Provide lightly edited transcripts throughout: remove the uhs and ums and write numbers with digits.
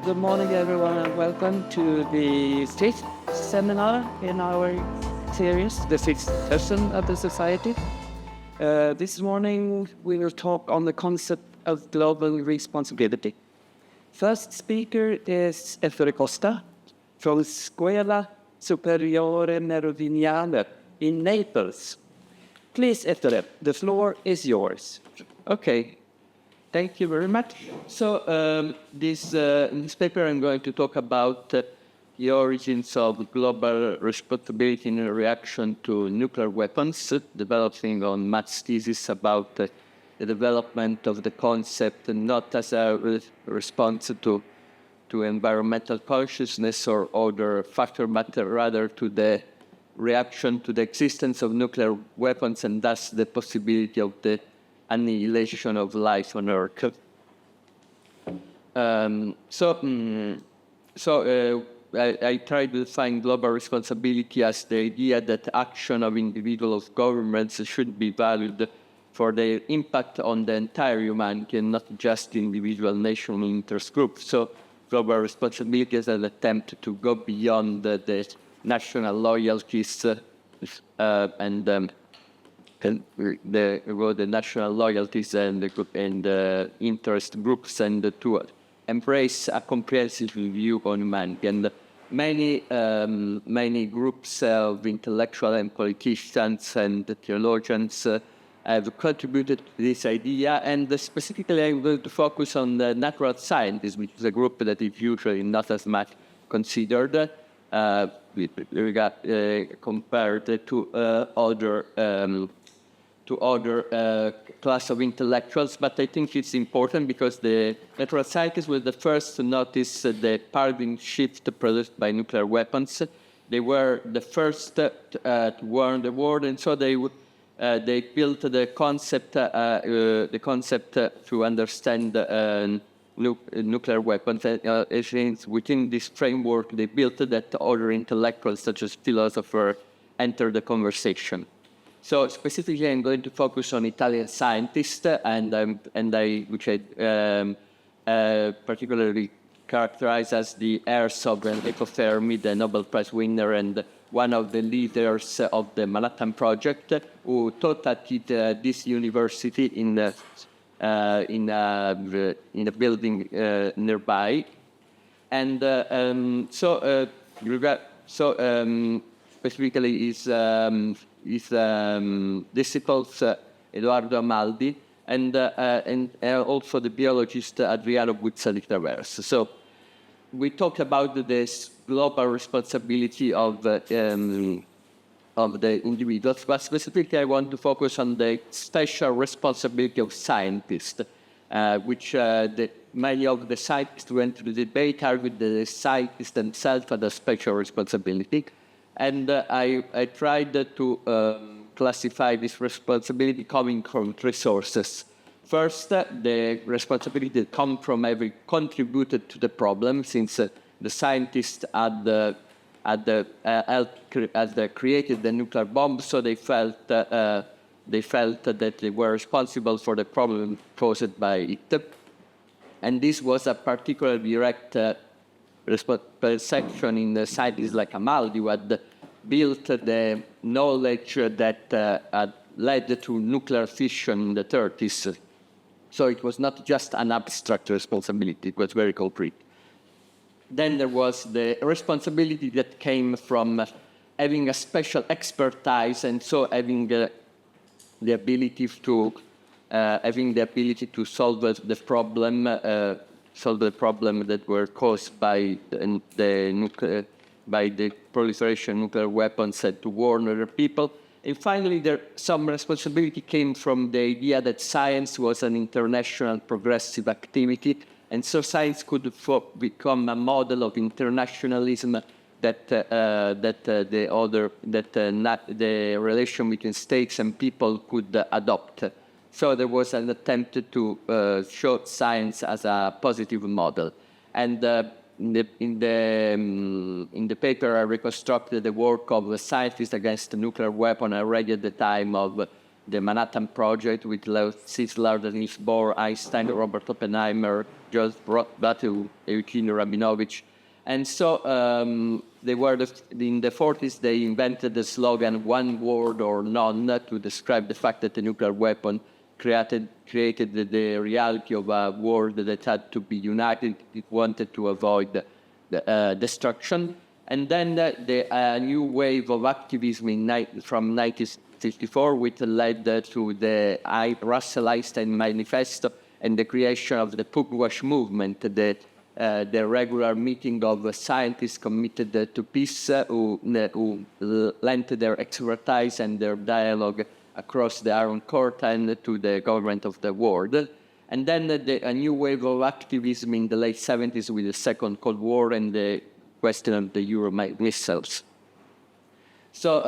Good morning, everyone, and welcome to the fifth seminar in our series, the fifth session of the Society. This morning, we will talk on the concept of global responsibility. First speaker is Ettore Costa from Scuola Superiore Meridionale in Naples. Please, Ettore, the floor is yours. Okay. Thank you very much. So in this paper I'm going to talk about the origins of global responsibility in reaction to nuclear weapons, developing on Matt's thesis about the development of the concept not as a response to environmental consciousness or other factor, but rather to the reaction to the existence of nuclear weapons and thus the possibility of the annihilation of life on Earth. I tried to define global responsibility as the idea that action of individuals, governments should be valued for their impact on the entire humanity and not just individual national interest groups. So global responsibility is an attempt to go beyond the national loyalties the national loyalties and the interest groups, and to embrace a comprehensive view on humanity. And many groups of intellectuals and politicians and theologians have contributed to this idea. And specifically, I'm going to focus on the natural scientists, which is a group that is usually not as much considered compared to other class of intellectuals, but I think it's important because the natural scientists were the first to notice the paradigm shift produced by nuclear weapons. They were the first to warn the world, and so they built the concept to understand nuclear weapons. Within this framework, they built that other intellectuals, such as philosophers, enter the conversation. So specifically, I'm going to focus on Italian scientists, which I particularly characterize as the heirs of Enrico Fermi, the Nobel Prize winner, and one of the leaders of the Manhattan Project, who taught at this university in a building nearby. And specifically his disciples Edoardo Amaldi and also the biologist Adriano Buzzali Traverso. So we talked about this global responsibility of the individuals, but specifically I want to focus on the special responsibility of scientists, which many of the scientists who went to the debate argued that the scientists themselves had a special responsibility. And I tried to classify this responsibility coming from three sources. First, the responsibility that comes from having contributed to the problem, since the scientists had created the nuclear bomb, so they felt that they were responsible for the problem caused by it. And this was a particularly direct perception in the scientists like Amaldi, who had built the knowledge that had led to nuclear fission in the 30s. So it was not just an abstract responsibility, it was very concrete. Then there was the responsibility that came from having a special expertise, and so having the ability to solve the problem that were caused by the proliferation of nuclear weapons and to warn other people. And finally, some responsibility came from the idea that science was an international progressive activity, and so science could become a model of internationalism that the relation between states and people could adopt. So there was an attempt to show science as a positive model. And in the paper, I reconstructed the work of the scientists against the nuclear weapon already at the time of the Manhattan Project with Leo Szilard, Niels Bohr, Einstein, Robert Oppenheimer, Joseph Batu, Eugene Rabinovich. And so they were in the 40s, they invented the slogan, one word or none, to describe the fact that the nuclear weapon created the reality of a world that had to be united. It wanted to avoid the destruction. And then the new wave of activism from 1964, which led to the Russell Einstein Manifesto and the creation of the Pugwash movement, the regular meeting of scientists committed to peace who lent their expertise and their dialogue across the Iron Curtain to the government of the world. And then a new wave of activism in the late 70s with the Second Cold War and the question of the Euro missiles. So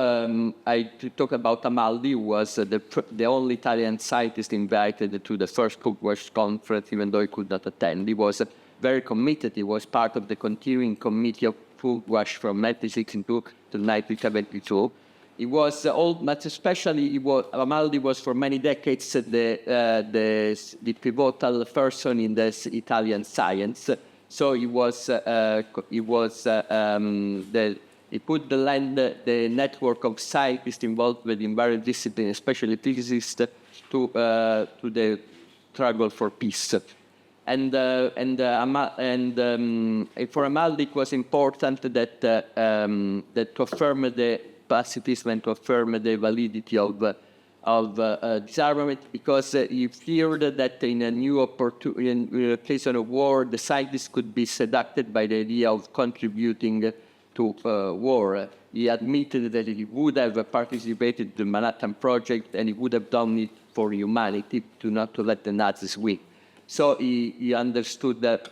to talk about Amaldi, who was the only Italian scientist invited to the first Pugwash conference, even though he could not attend. He was very committed. He was part of the continuing committee of Pugwash from 1962 to 1972. He was but especially Amaldi was for many decades the pivotal person in this Italian science. So he put the network of scientists involved in various disciplines, especially physicists, to the struggle for peace. And for Amaldi, it was important that to affirm the pacifism and to affirm the validity of disarmament, because he feared that in a new in a case of war, the scientists could be seduced by the idea of contributing to war. He admitted that he would have participated in the Manhattan Project and he would have done it for humanity, not to let the Nazis win. So he understood that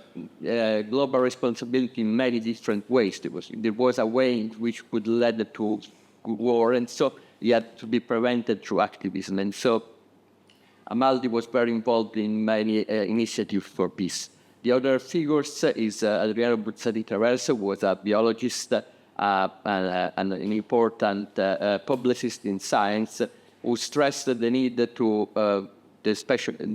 global responsibility in many different ways. There was a way in which could lead to war, and so he had to be prevented through activism. And so Amaldi was very involved in many initiatives for peace. The other figures is Adriano Buzzati-Traverso, who was a biologist and an important publicist in science, who stressed the need the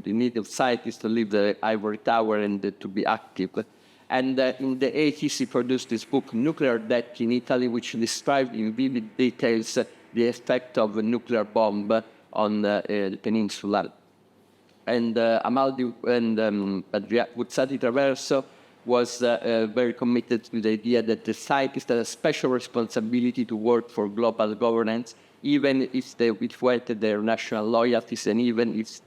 need of scientists to leave the ivory tower and to be active. And in the 80s, he produced this book, Nuclear Death in Italy, which described in vivid details the effect of a nuclear bomb on the peninsula. And Amaldi and Buzzati-Traverso was very committed to the idea that the scientists had a special responsibility to work for global governance, even if they violated their national loyalties, and even if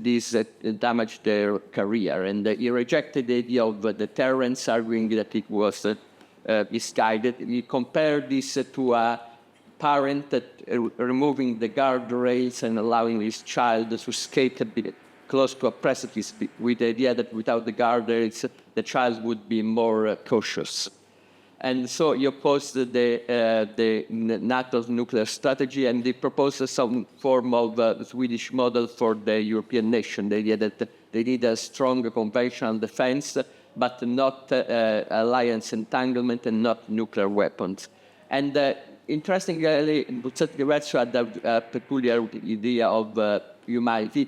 this damaged their career. And he rejected the idea of deterrence, arguing that it was misguided. He compared this to a parent removing the guardrails and allowing his child to skate a bit close to a precipice, with the idea that without the guardrails, the child would be more cautious. And so he opposed the NATO's nuclear strategy, and he proposed some form of Swedish model for the European nation. The idea that they need a strong conventional defense, but not alliance entanglement and not nuclear weapons. And interestingly, Buzzati-Traverso had a peculiar idea of humanity.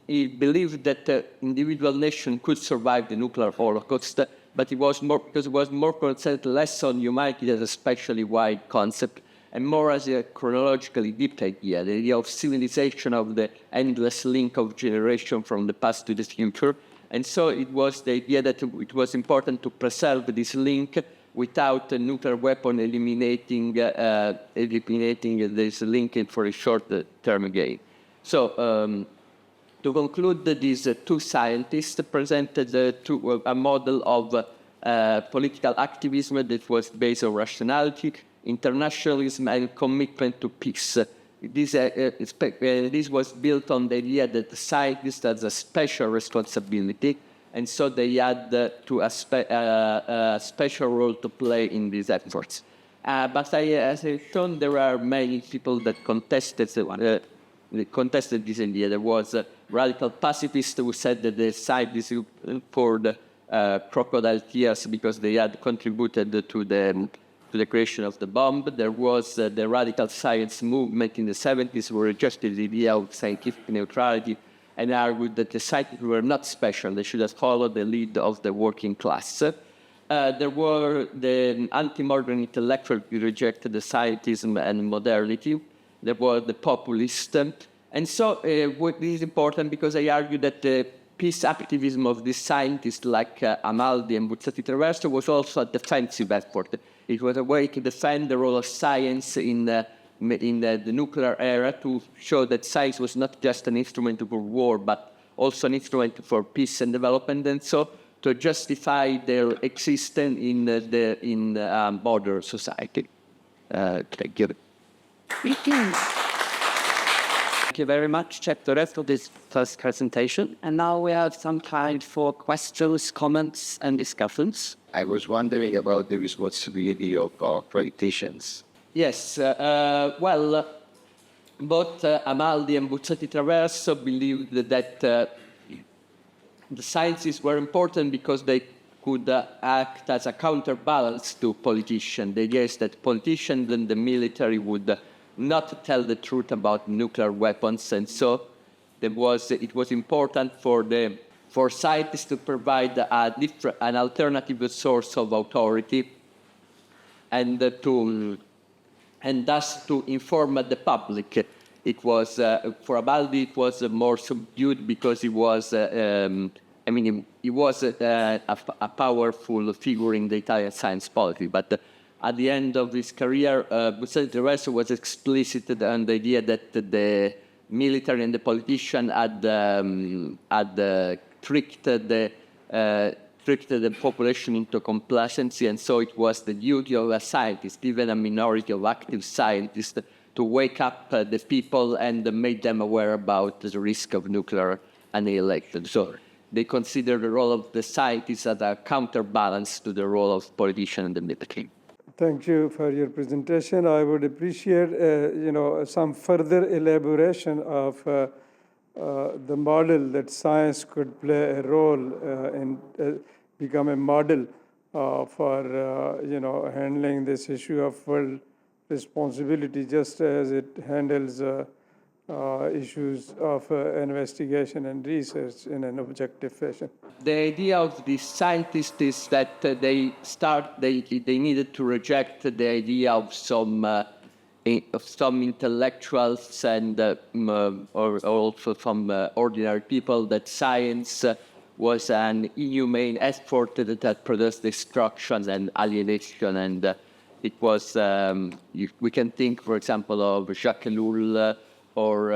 He believed that individual nation could survive the nuclear holocaust, but it was more concerned less on humanity as a spatially wide concept and more as a chronologically deep idea, the idea of civilization, of the endless link of generation from the past to the future. And so it was the idea that it was important to preserve this link without a nuclear weapon eliminating this link for a short-term gain. So to conclude, these two scientists presented a model of political activism that was based on rationality, internationalism, and commitment to peace. This was built on the idea that the scientist has a special responsibility, and so they had a special role to play in these efforts. But as I shown, there are many people that contested this idea. There was a radical pacifist who said that the scientists poured crocodile tears because they had contributed to the to the creation of the bomb. There was the radical science movement in the 70s who rejected the idea of scientific neutrality and argued that the scientists were not special. They should have followed the lead of the working class. There were the anti-modern intellectuals who rejected the scientism and modernity. There were the populists. And so what is important because I argue that the peace activism of these scientists like Amaldi and Buzzati Traverso was also a defensive effort. It was a way to defend the role of science in the nuclear era, to show that science was not just an instrument for war, but also an instrument for peace and development, and so to justify their existence in modern society. Thank you. Thank you very much, Ettore, for this first presentation. And now we have some time for questions, comments, and discussions. I was wondering about the responsibility of politicians. Yes, both Amaldi and Buzzati Traverso believed that the sciences were important because they could act as a counterbalance to politicians. The idea is that politicians and the military would not tell the truth about nuclear weapons, and so it was important for scientists to provide an alternative source of authority, and thus to inform the public. It was for Amaldi it was more subdued because he was he was a powerful figure in the Italian science policy, but. At the end of his career, Buzzati Traverso was explicit on the idea that the military and the politician had tricked the population into complacency, and so it was the duty of a scientist, even a minority of active scientists, to wake up the people and make them aware about the risk of nuclear annihilation. So they consider the role of the scientist as a counterbalance to the role of politician and the military. Thank you for your presentation. I would appreciate, some further elaboration of the model that science could play a role in become a model for, handling this issue of world responsibility, just as it handles issues of investigation and research in an objective fashion. The idea of the scientists is that they needed to reject the idea of some intellectuals and or also some ordinary people that science was an inhumane effort that had produced destruction and alienation, and it was we can think, for example, of Jacques Ellul or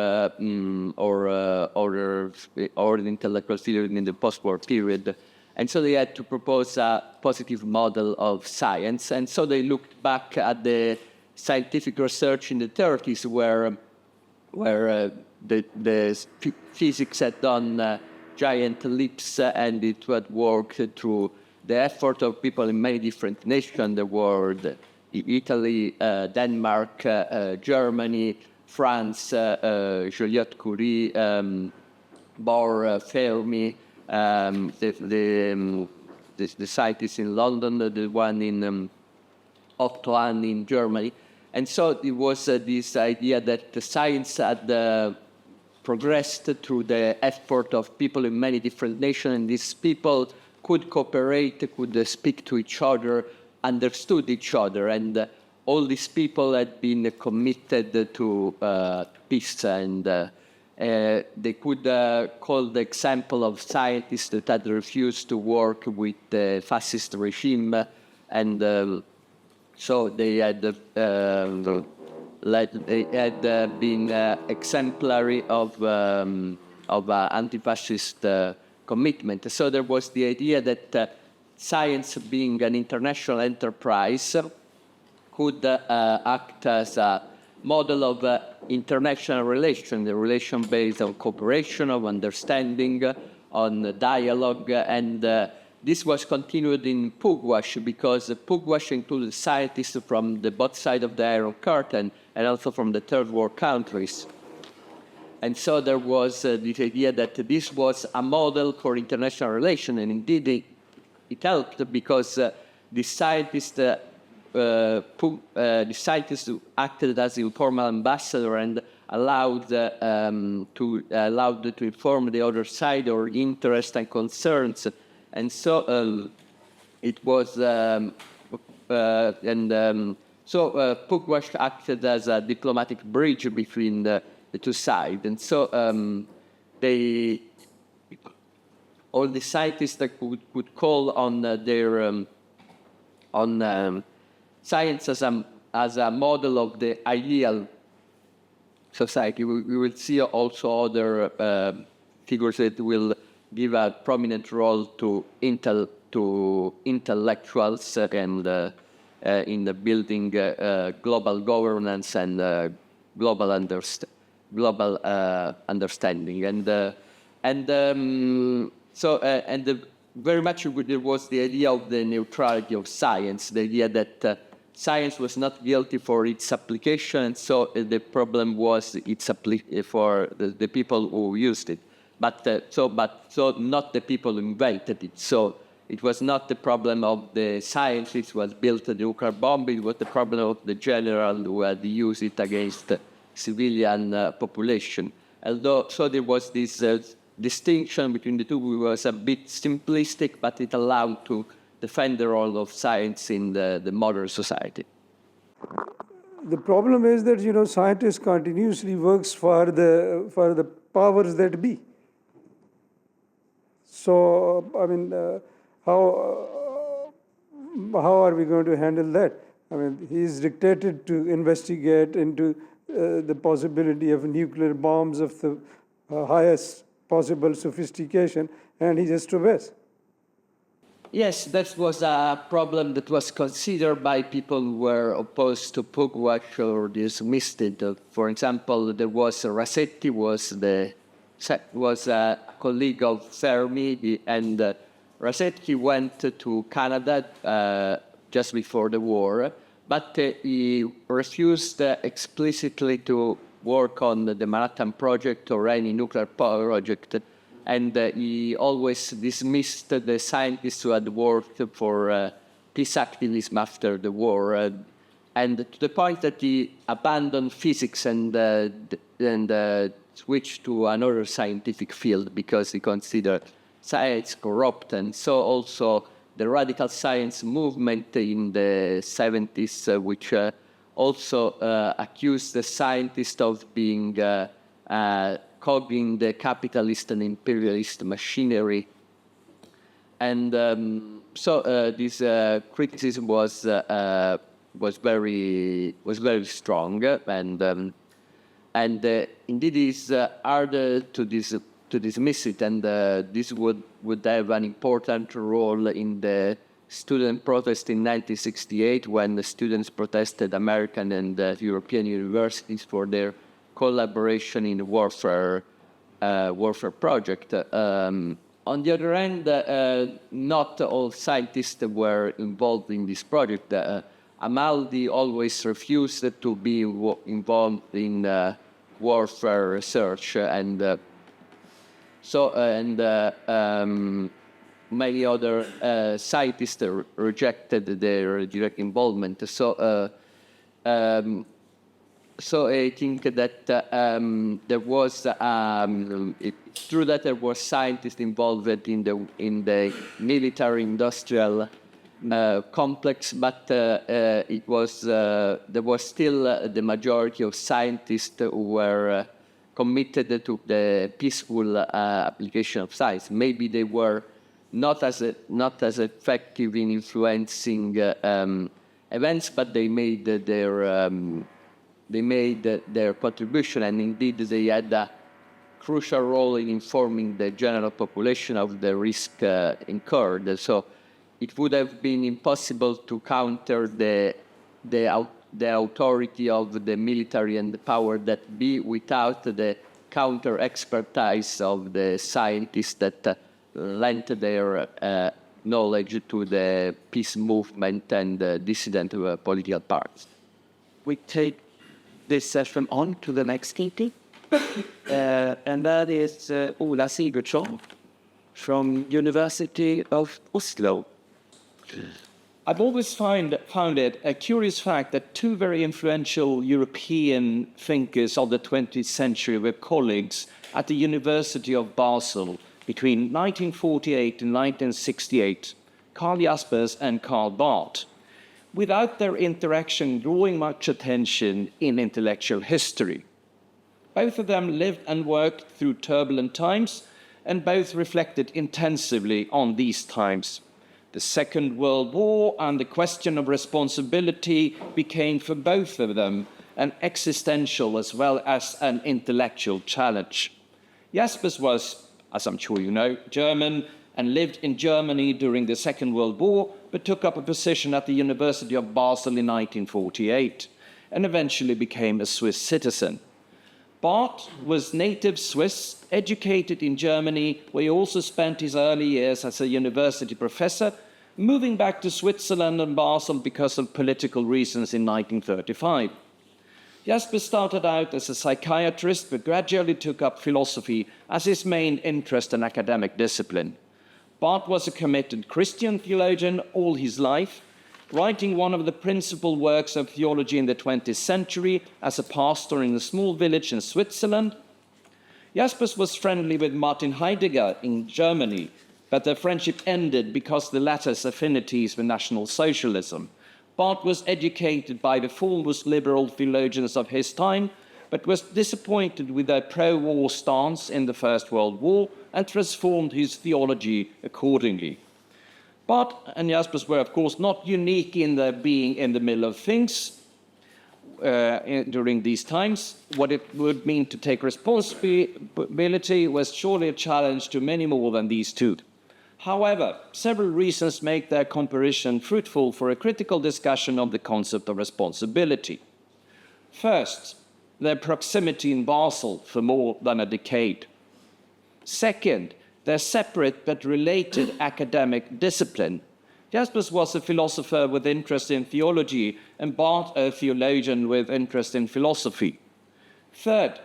the intellectual theory in the post-war period. And so they had to propose a positive model of science. And so they looked back at the scientific research in the 30s where the physics had done giant leaps, and it had worked through the effort of people in many different nations in the world: Italy, Denmark, Germany, France, Joliot Curie, Bohr, Fermi, the scientists in London, the one in Ottoan in Germany. And so it was this idea that the science had progressed through the effort of people in many different nations, and these people could cooperate, could speak to each other, understood each other, and all these people had been committed to peace, and they could call the example of scientists that had refused to work with the fascist regime, and so they had been exemplary of anti-fascist commitment. So there was the idea that science, being an international enterprise, could act as a model of international relation, the relation based on cooperation, of understanding, on dialogue, and this was continued in Pugwash, because Pugwash included scientists from both sides of the Iron Curtain and also from the Third World countries. And so there was this idea that this was a model for international relations, and indeed it helped, because the scientists the scientists acted as informal ambassador and allowed to inform the other side or interest and concerns, and so it was Pugwash acted as a diplomatic bridge between the two sides, and so all the scientists that could call on science as a model of the ideal society. We will see also other figures that will give a prominent role to intellectuals and in the building global governance and global understanding. Very much there was the idea of the neutrality of science, the idea that science was not guilty for its application, and so the problem was for the people who used it, but not the people who invented it. So it was not the problem of the scientists who had built the nuclear bomb; it was the problem of the general who had used it against civilian population. So there was this distinction between the two. It was a bit simplistic, but it allowed to defend the role of science in the modern society. The problem is that scientists continuously works for the powers that be. So I mean, how are we going to handle that? I mean, he is dictated to investigate into the possibility of nuclear bombs of the highest possible sophistication, and he just obeys. Yes, that was a problem that was considered by people who were opposed to Pugwash or dismissed it. For example, there was Rasetti, was a colleague of Fermi, and Rasetti went to Canada just before the war, but he refused explicitly to work on the Manhattan Project or any nuclear power project, and he always dismissed the scientists who had worked for peace activism after the war, and to the point that he abandoned physics and switched to another scientific field because he considered science corrupt. And so also the radical science movement in the 70s, which also accused the scientists of being cogging the capitalist and imperialist machinery, and so this criticism was very strong, and indeed it's harder to dismiss it, and this would have an important role in the student protest in 1968 when the students protested American and European universities for their collaboration in the warfare project. On the other hand, not all scientists were involved in this project. Amaldi always refused to be involved in warfare research, and many other scientists rejected their direct involvement. So I think that there was it's true that there were scientists involved in the military-industrial complex, but there was still the majority of scientists who were committed to the peaceful application of science. Maybe they were not as effective in influencing events, but they made their contribution, and indeed they had a crucial role in informing the general population of the risk incurred. So it would have been impossible to counter the authority of the military and the power that be without the counter expertise of the scientists that lent their knowledge to the peace movement and dissident political parties. We take this session on to the next speaker, and that is Ola Sigurdson from University of Oslo. I've always found it a curious fact that two very influential European thinkers of the 20th century were colleagues at the University of Basel between 1948 and 1968, Karl Jaspers and Karl Barth, without their interaction drawing much attention in intellectual history. Both of them lived and worked through turbulent times, and both reflected intensively on these times. The Second World War and the question of responsibility became for both of them an existential as well as an intellectual challenge. Jaspers was, as I'm sure you know, German and lived in Germany during the Second World War, but took up a position at the University of Basel in 1948 and eventually became a Swiss citizen. Barth was native Swiss, educated in Germany, where he also spent his early years as a university professor, moving back to Switzerland and Basel because of political reasons in 1935. Jaspers started out as a psychiatrist, but gradually took up philosophy as his main interest and academic discipline. Barth was a committed Christian theologian all his life, writing one of the principal works of theology in the 20th century as a pastor in a small village in Switzerland. Jaspers was friendly with Martin Heidegger in Germany, but their friendship ended because of the latter's affinities with National Socialism. Barth was educated by the foremost liberal theologians of his time, but was disappointed with their pro-war stance in the First World War and transformed his theology accordingly. Barth and Jaspers were, of course, not unique in their being in the middle of things during these times. What it would mean to take responsibility was surely a challenge to many more than these two. However, several reasons make their comparison fruitful for a critical discussion of the concept of responsibility. First, their proximity in Basel for more than a decade. Second, their separate but related academic discipline. Jaspers was a philosopher with interest in theology, and Barth a theologian with interest in philosophy. Third,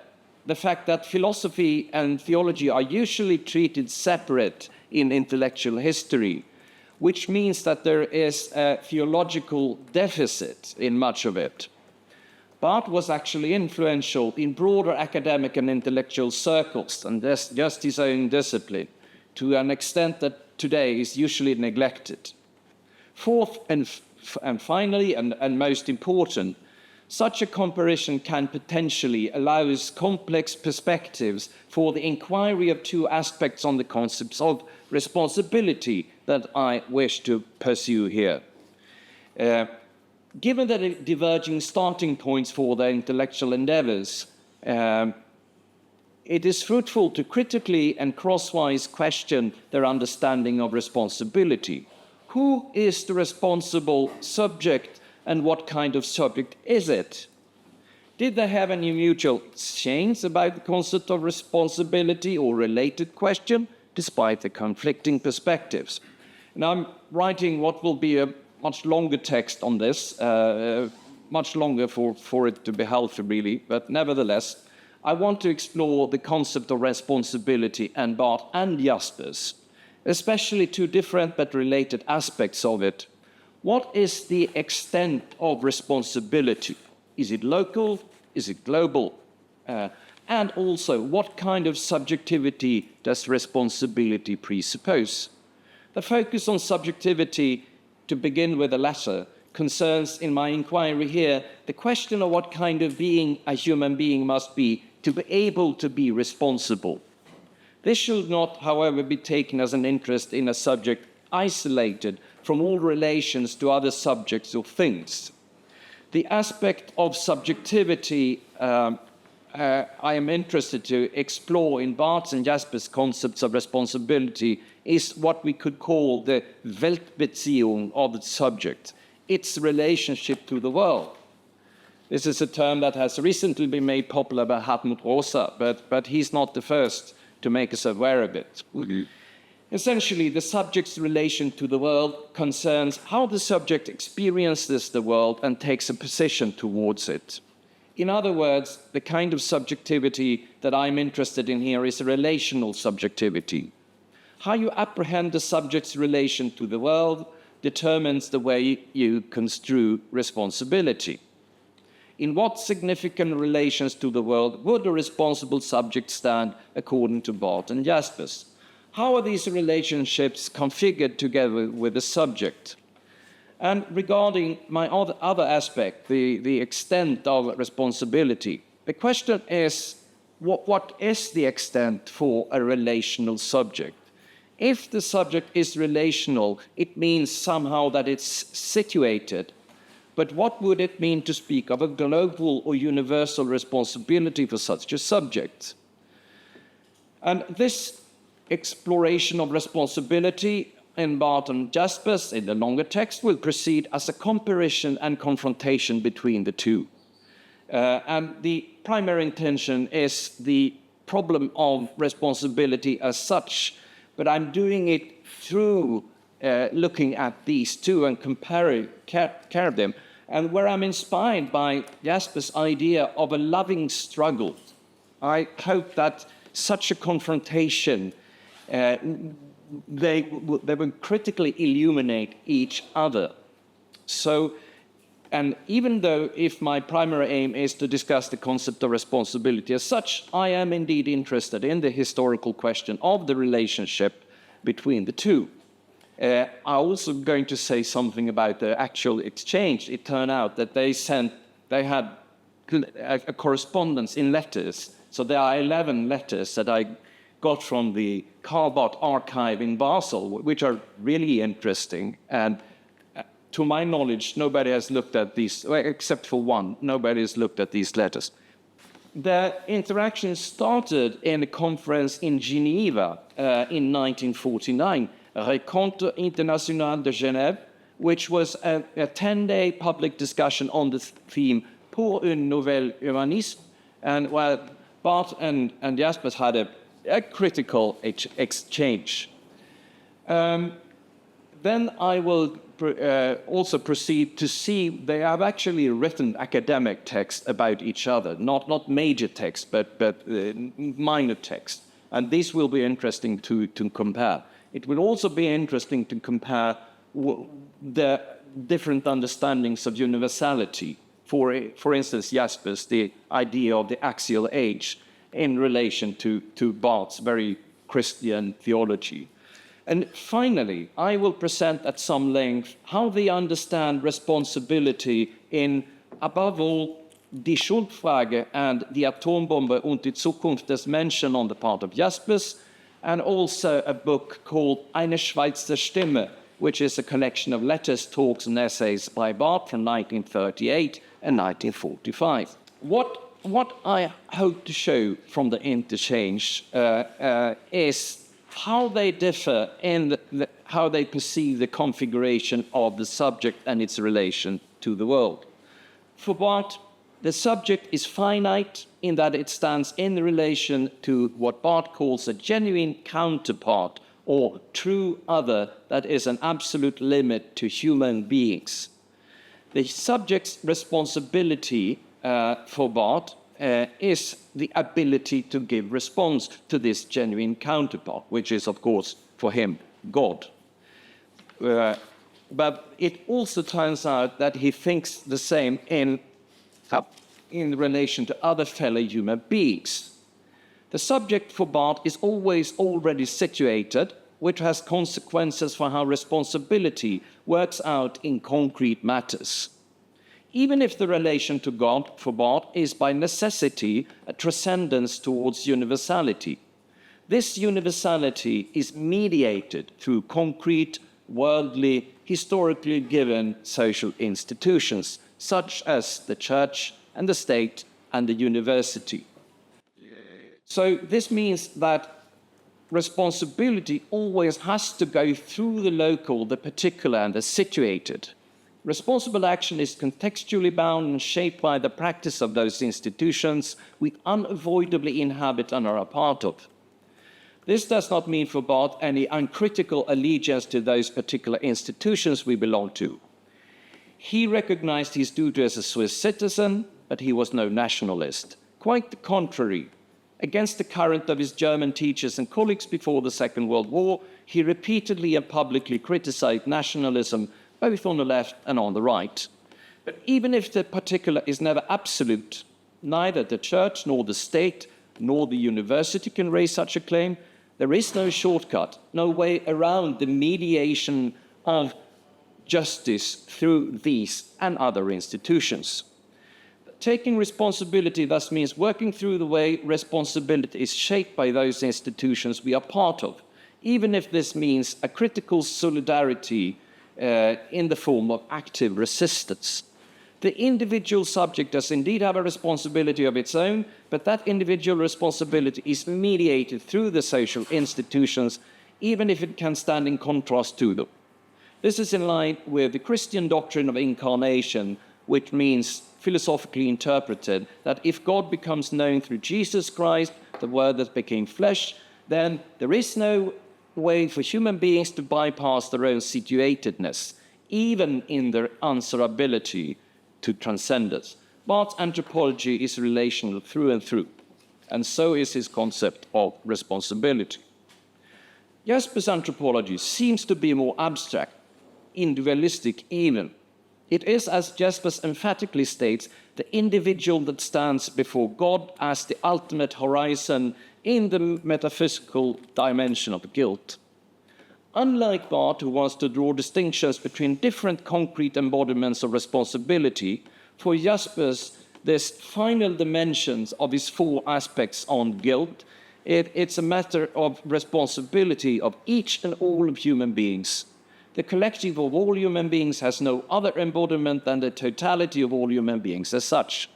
the fact that philosophy and theology are usually treated separate in intellectual history, which means that there is a theological deficit in much of it. Barth was actually influential in broader academic and intellectual circles than just his own discipline, to an extent that today is usually neglected. Fourth, and finally, and most important, such a comparison can potentially allow us complex perspectives for the inquiry of two aspects on the concepts of responsibility that I wish to pursue here. Given the diverging starting points for their intellectual endeavors, it is fruitful to critically and crosswise question their understanding of responsibility. Who is the responsible subject, and what kind of subject is it? Did they have any mutual exchange about the concept of responsibility or related question, despite the conflicting perspectives? And I'm writing what will be a much longer text on this, much longer for it to be healthy, really, but nevertheless, I want to explore the concept of responsibility and Barth and Jaspers, especially two different but related aspects of it. What is the extent of responsibility? Is it local? Is it global? And also, what kind of subjectivity does responsibility presuppose? The focus on subjectivity, to begin with the latter, concerns in my inquiry here the question of what kind of being a human being must be to be able to be responsible. This should not, however, be taken as an interest in a subject isolated from all relations to other subjects or things. The aspect of subjectivity I am interested to explore in Barth's and Jaspers' concepts of responsibility is what we could call the Weltbeziehung of the subject, its relationship to the world. This is a term that has recently been made popular by Hartmut Rosa, but he's not the first to make us aware of it. Mm-hmm. Essentially, the subject's relation to the world concerns how the subject experiences the world and takes a position towards it. In other words, the kind of subjectivity that I'm interested in here is a relational subjectivity. How you apprehend the subject's relation to the world, determines the way you construe responsibility. In what significant relations to the world would a responsible subject stand according to Barth and Jaspers? How are these relationships configured together with the subject? And regarding my other aspect, the extent of responsibility, the question is, what is the extent for a relational subject? If the subject is relational, it means somehow that it's situated. But what would it mean to speak of a global or universal responsibility for such a subject? And this exploration of responsibility in Barth and Jaspers in the longer text will proceed as a comparison and confrontation between the two. And the primary intention is the problem of responsibility as such, but I'm doing it through looking at these two and compare them, and where I'm inspired by Jaspers' idea of a loving struggle. I hope that such a confrontation, they will critically illuminate each other. So, and even though if my primary aim is to discuss the concept of responsibility as such, I am indeed interested in the historical question of the relationship between the two. I'm also going to say something about the actual exchange. It turned out that they had a correspondence in letters. So there are 11 letters that I got from the Carbot archive in Basel, which are really interesting. And to my knowledge, nobody has looked at these, except for one, nobody has looked at these letters. The interaction started in a conference in Geneva in 1949, Rencontre Internationale de Genève, which was a 10-day public discussion on the theme Pour une nouvelle humanisme, and while Barth and Jaspers had a critical exchange. Then I will also proceed to see they have actually written academic text about each other, not major text, but minor text. And this will be interesting to compare. It will also be interesting to compare the different understandings of universality. For instance, Jaspers, the idea of the axial age in relation to Barth's very Christian theology. And finally, I will present at some length how they understand responsibility in, above all, Die Schuldfrage and Die Atombombe und die Zukunft as mentioned on the part of Jaspers, and also a book called Eine Schweizer Stimme, which is a collection of letters, talks, and essays by Barth from 1938 and 1945. What I hope to show from the interchange is how they differ in how they perceive the configuration of the subject and its relation to the world. For Barth, the subject is finite in that it stands in relation to what Barth calls a genuine counterpart or true other that is an absolute limit to human beings. The subject's responsibility for Barth is the ability to give response to this genuine counterpart, which is, of course, for him, God. But it also turns out that he thinks the same in relation to other fellow human beings. The subject for Barth is always already situated, which has consequences for how responsibility works out in concrete matters. Even if the relation to God for Barth is by necessity a transcendence towards universality, this universality is mediated through concrete, worldly, historically given social institutions, such as the church and the state and the university. So this means that responsibility always has to go through the local, the particular, and the situated. Responsible action is contextually bound and shaped by the practice of those institutions we unavoidably inhabit and are a part of. This does not mean for Barth any uncritical allegiance to those particular institutions we belong to. He recognized his duty as a Swiss citizen, but he was no nationalist. Quite the contrary. Against the current of his German teachers and colleagues before the Second World War, he repeatedly and publicly criticized nationalism, both on the left and on the right. But even if the particular is never absolute, neither the church nor the state nor the university can raise such a claim. There is no shortcut, no way around the mediation of justice through these and other institutions. Taking responsibility thus means working through the way responsibility is shaped by those institutions we are part of, even if this means a critical solidarity in the form of active resistance. The individual subject does indeed have a responsibility of its own, but that individual responsibility is mediated through the social institutions, even if it can stand in contrast to them. This is in line with the Christian doctrine of incarnation, which means, philosophically interpreted, that if God becomes known through Jesus Christ, the Word that became flesh, then there is no way for human beings to bypass their own situatedness, even in their answerability to transcendence. Barth's anthropology is relational through and through, and so is his concept of responsibility. Jasper's anthropology seems to be more abstract, individualistic even. It is, as Jaspers emphatically states, the individual that stands before God as the ultimate horizon in the metaphysical dimension of guilt. Unlike Barth, who wants to draw distinctions between different concrete embodiments of responsibility, for Jaspers, this final dimensions of his four aspects on guilt, it's a matter of responsibility of each and all of human beings. The collective of all human beings has no other embodiment than the totality of all human beings as such.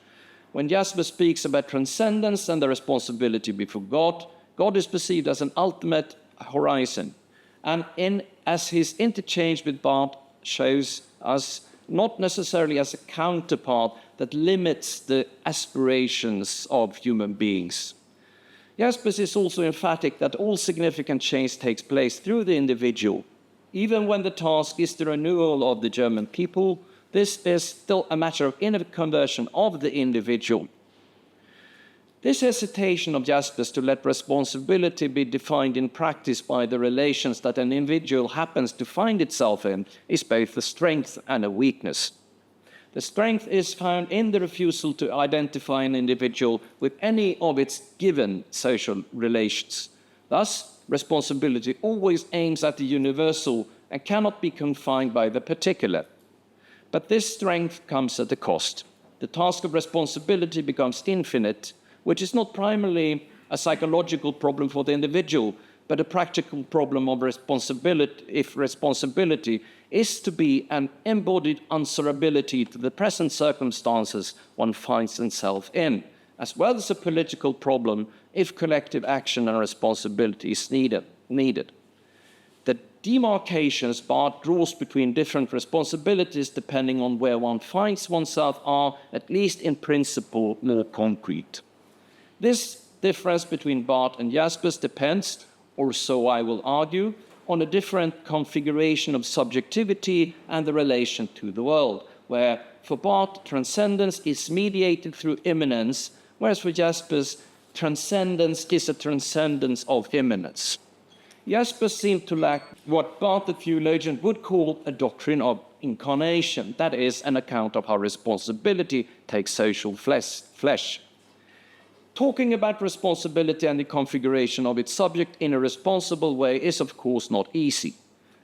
When Jasper speaks about transcendence and the responsibility before God, God is perceived as an ultimate horizon. And as his interchange with Barth shows us, not necessarily as a counterpart that limits the aspirations of human beings. Jaspers is also emphatic that all significant change takes place through the individual. Even when the task is the renewal of the German people, this is still a matter of inner conversion of the individual. This hesitation of Jaspers to let responsibility be defined in practice by the relations that an individual happens to find itself in is both a strength and a weakness. The strength is found in the refusal to identify an individual with any of its given social relations. Thus, responsibility always aims at the universal and cannot be confined by the particular. But this strength comes at a cost. The task of responsibility becomes infinite, which is not primarily a psychological problem for the individual, but a practical problem of responsibility, if responsibility is to be an embodied answerability to the present circumstances one finds himself in, as well as a political problem if collective action and responsibility is needed. The demarcations Barth draws between different responsibilities depending on where one finds oneself are, at least in principle, more concrete. This difference between Barth and Jaspers depends, or so I will argue, on a different configuration of subjectivity and the relation to the world, where for Barth, transcendence is mediated through immanence, whereas for Jaspers, transcendence is a transcendence of immanence. Jaspers seemed to lack what Barth, the theologian, would call a doctrine of incarnation, that is, an account of how responsibility takes social flesh. Talking about responsibility and the configuration of its subject in a responsible way is, of course, not easy.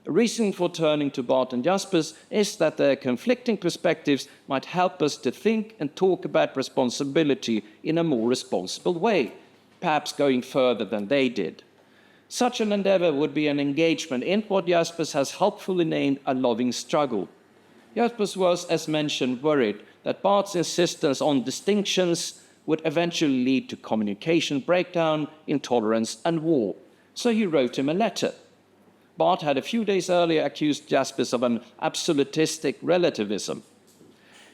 A reason for turning to Barth and Jaspers is that their conflicting perspectives might help us to think and talk about responsibility in a more responsible way, perhaps going further than they did. Such an endeavor would be an engagement in what Jaspers has helpfully named a loving struggle. Jaspers was, as mentioned, worried that Barth's insistence on distinctions would eventually lead to communication breakdown, intolerance, and war. So he wrote him a letter. Barth had a few days earlier accused Jaspers of an absolutistic relativism.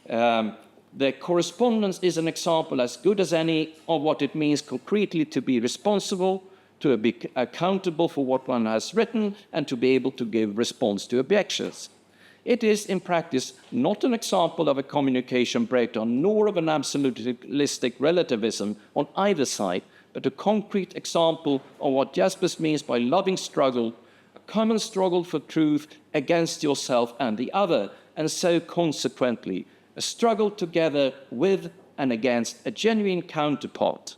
The correspondence is an example as good as any of what it means concretely to be responsible, to be accountable for what one has written, and to be able to give response to objections. It is, in practice, not an example of a communication breakdown, nor of an absolutistic relativism on either side, but a concrete example of what Jaspers means by loving struggle, a common struggle for truth against yourself and the other, and so consequently, a struggle together with and against a genuine counterpart.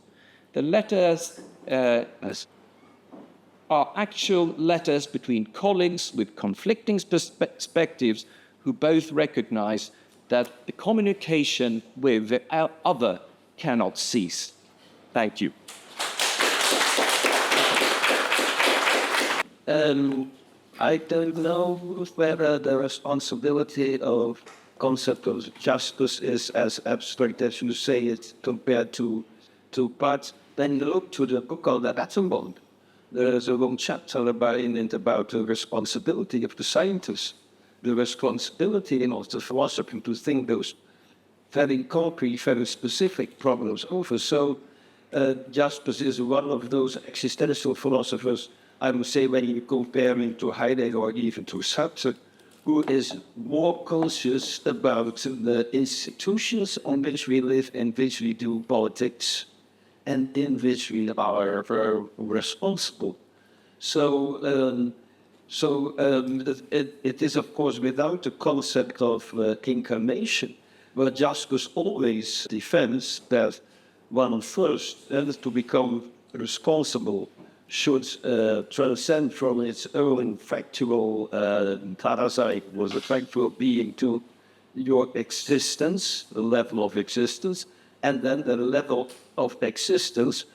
The letters are actual letters between colleagues with conflicting perspectives who both recognize that the communication with the other cannot cease. Thank you. I don't know whether the responsibility of concept of justice is as abstract as you say it compared to but then look to the book called the Atom Bomb. There is a long chapter about the responsibility of the scientists, the responsibility of the philosophy to think those very concrete, very specific problems over. So Jaspers is one of those existential philosophers, I would say, when you compare him to Heidegger or even to Sartre, who is more conscious about the institutions on which we live and which we do politics and in which we are responsible. So it is, of course, without the concept of incarnation, but Jaspers always defends that one first, to become responsible, should transcend from its own factual parasite, was a factual being, to your existence, the level of existence, and then the level of existence,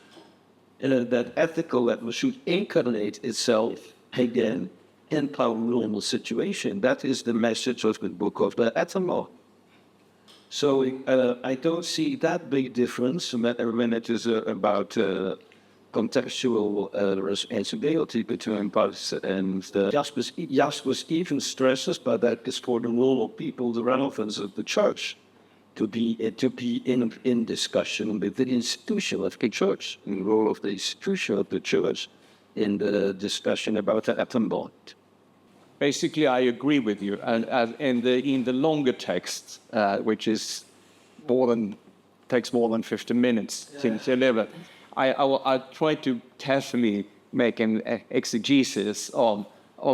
that ethical level should incarnate itself again in our normal situation. That is the message of the book of the Atom. So I don't see that big difference when it is about contextual responsibility between both. And Jaspers even stresses, but that is for the normal people, the relevance of the church to be in discussion with the institution of the church, the role of the institution of the church in the discussion about the atom bomb. Basically, I agree with you. And in the longer text, which is takes more than 50 minutes to deliver, I try to carefully make an exegesis of,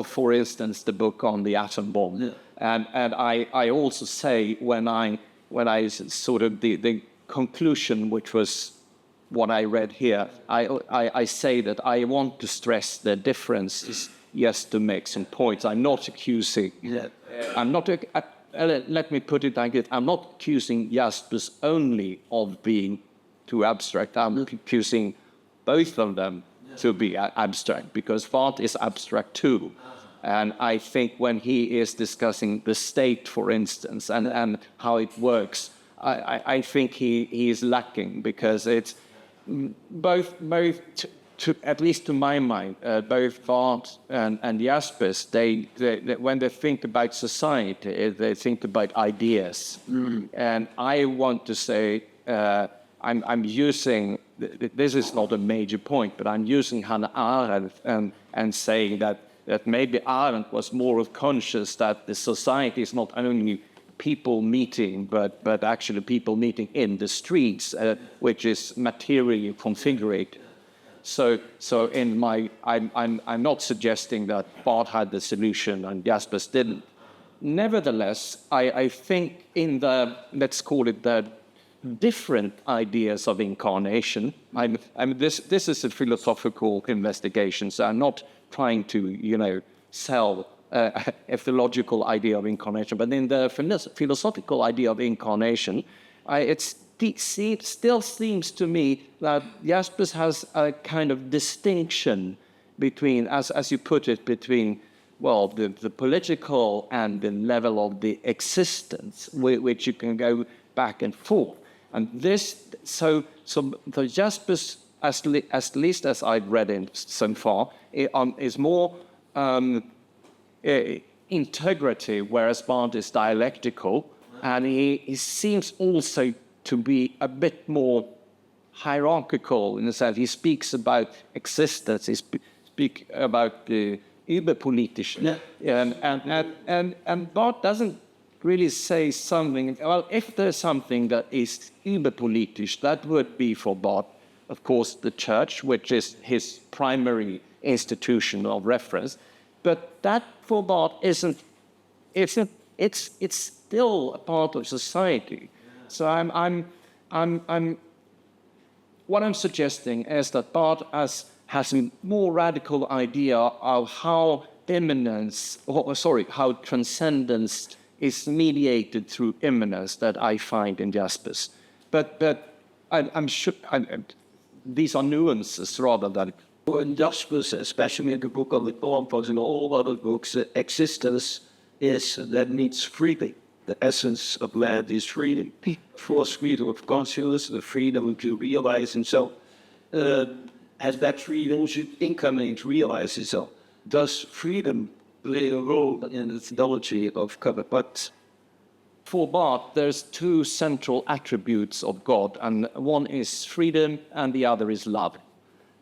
for instance, the book on the atom bomb. Yeah. And I also say when I sort of the conclusion, which was what I read here, I say that I want to stress the differences, yes, to make some points. I'm not accusing. Yeah. I'm not. Let me put it like this: I'm not accusing Jaspers only of being too abstract. I'm accusing both of them to be abstract, because Barth is abstract too. And I think when he is discussing the state, for instance, and how it works, I think he is lacking, because it's both at least to my mind, both Barth and Jaspers, they when they think about society, they think about ideas. And I want to say, I'm using, this is not a major point, but I'm using Hannah Arendt and saying that maybe Arendt was more conscious that the society is not only people meeting, but actually people meeting in the streets, which is materially configured. So in I'm not suggesting that Barth had the solution and Jaspers didn't. Nevertheless, I think in the, let's call it the different ideas of incarnation. This is a philosophical investigation, so I'm not trying to, sell a theological idea of incarnation, but in the philosophical idea of incarnation, it still seems to me that Jaspers has a kind of distinction between, as you put it, between, well, the political and the level of the existence, which you can go back and forth. And this, so the Jaspers, at least as I've read it so far, is more integrity, whereas Barth is dialectical, and he seems also to be a bit more hierarchical in the sense he speaks about existence, he speaks about the überpolitisch, and Barth doesn't really say something. Well, if there's something that is überpolitisch, that would be for Barth of course, the church, which is his primary institution of reference. But that for Barth it's still a part of society. So what I'm suggesting is that Barth has a more radical idea of how how transcendence is mediated through immanence that I find in Jaspers. But I'm sure these are nuances rather than. In Jaspers, especially in the book on the Dorfman and all other books, existence is that needs freedom. The essence of land is freedom. Force freedom of consciousness, the freedom to realize himself. As that freedom should incarnate, realize itself. Does freedom play a role in the theology of God? But for Barth, there's two central attributes of God, and one is freedom, and the other is love.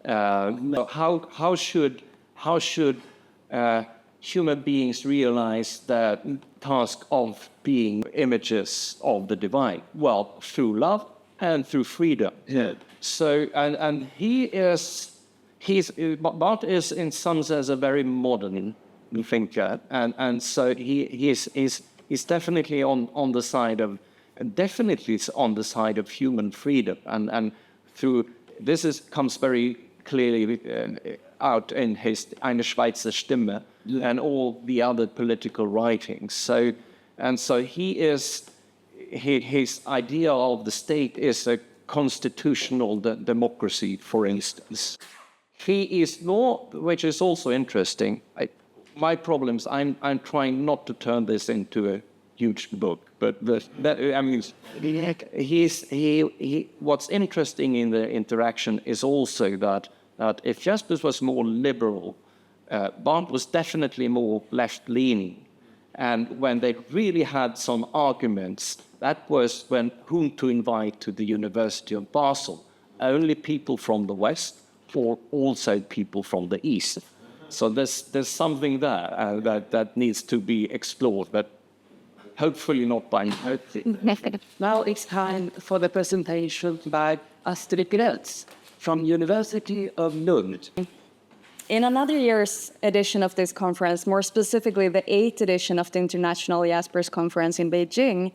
How should human beings realize the task of being images of the divine? Well, through love and through freedom. yeah, So, and Barth is in some sense a very modern thinker, and so he's definitely on the side of human freedom, and through this comes very clearly out in his Eine Schweizer Stimme and all the other political writings. So his idea of the state is a constitutional democracy, for instance. He is more, which is also interesting. My problems. I'm trying not to turn this into a huge book, but what's interesting in the interaction is also that if Jaspers was more liberal, Barth was definitely more left-leaning, and when they really had some arguments, that was when whom to invite to the University of Basel, only people from the West or also people from the East. So there's something there that needs to be explored, but hopefully not by now. Now it's time for the presentation by Astrid Grelz from University of Lund. In another year's edition of this conference, more specifically the 8th edition of the International Jaspers Conference in Beijing,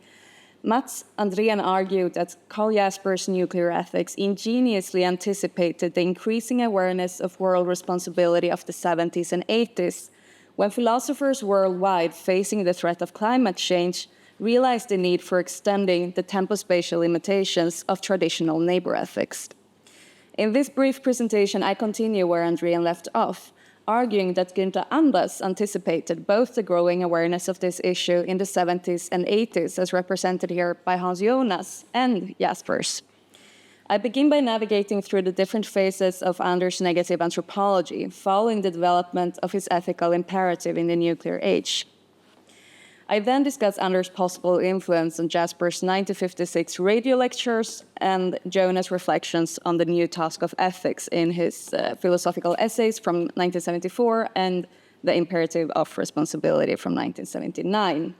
Andrén argued that Karl Jaspers' nuclear ethics ingeniously anticipated the increasing awareness of world responsibility of the 70s and 80s, when philosophers worldwide facing the threat of climate change realized the need for extending the tempospatial limitations of traditional neighbor ethics. In this brief presentation, I continue where Andrén left off, arguing that Günther Anders anticipated both the growing awareness of this issue in the 70s and 80s, as represented here by Hans Jonas, and Jaspers. I begin by navigating through the different phases of Anders' negative anthropology, following the development of his ethical imperative in the nuclear age. I then discuss Anders' possible influence on Jaspers' 1956 radio lectures and Jonas' reflections on the new task of ethics in his philosophical essays from 1974 and the imperative of responsibility from 1979.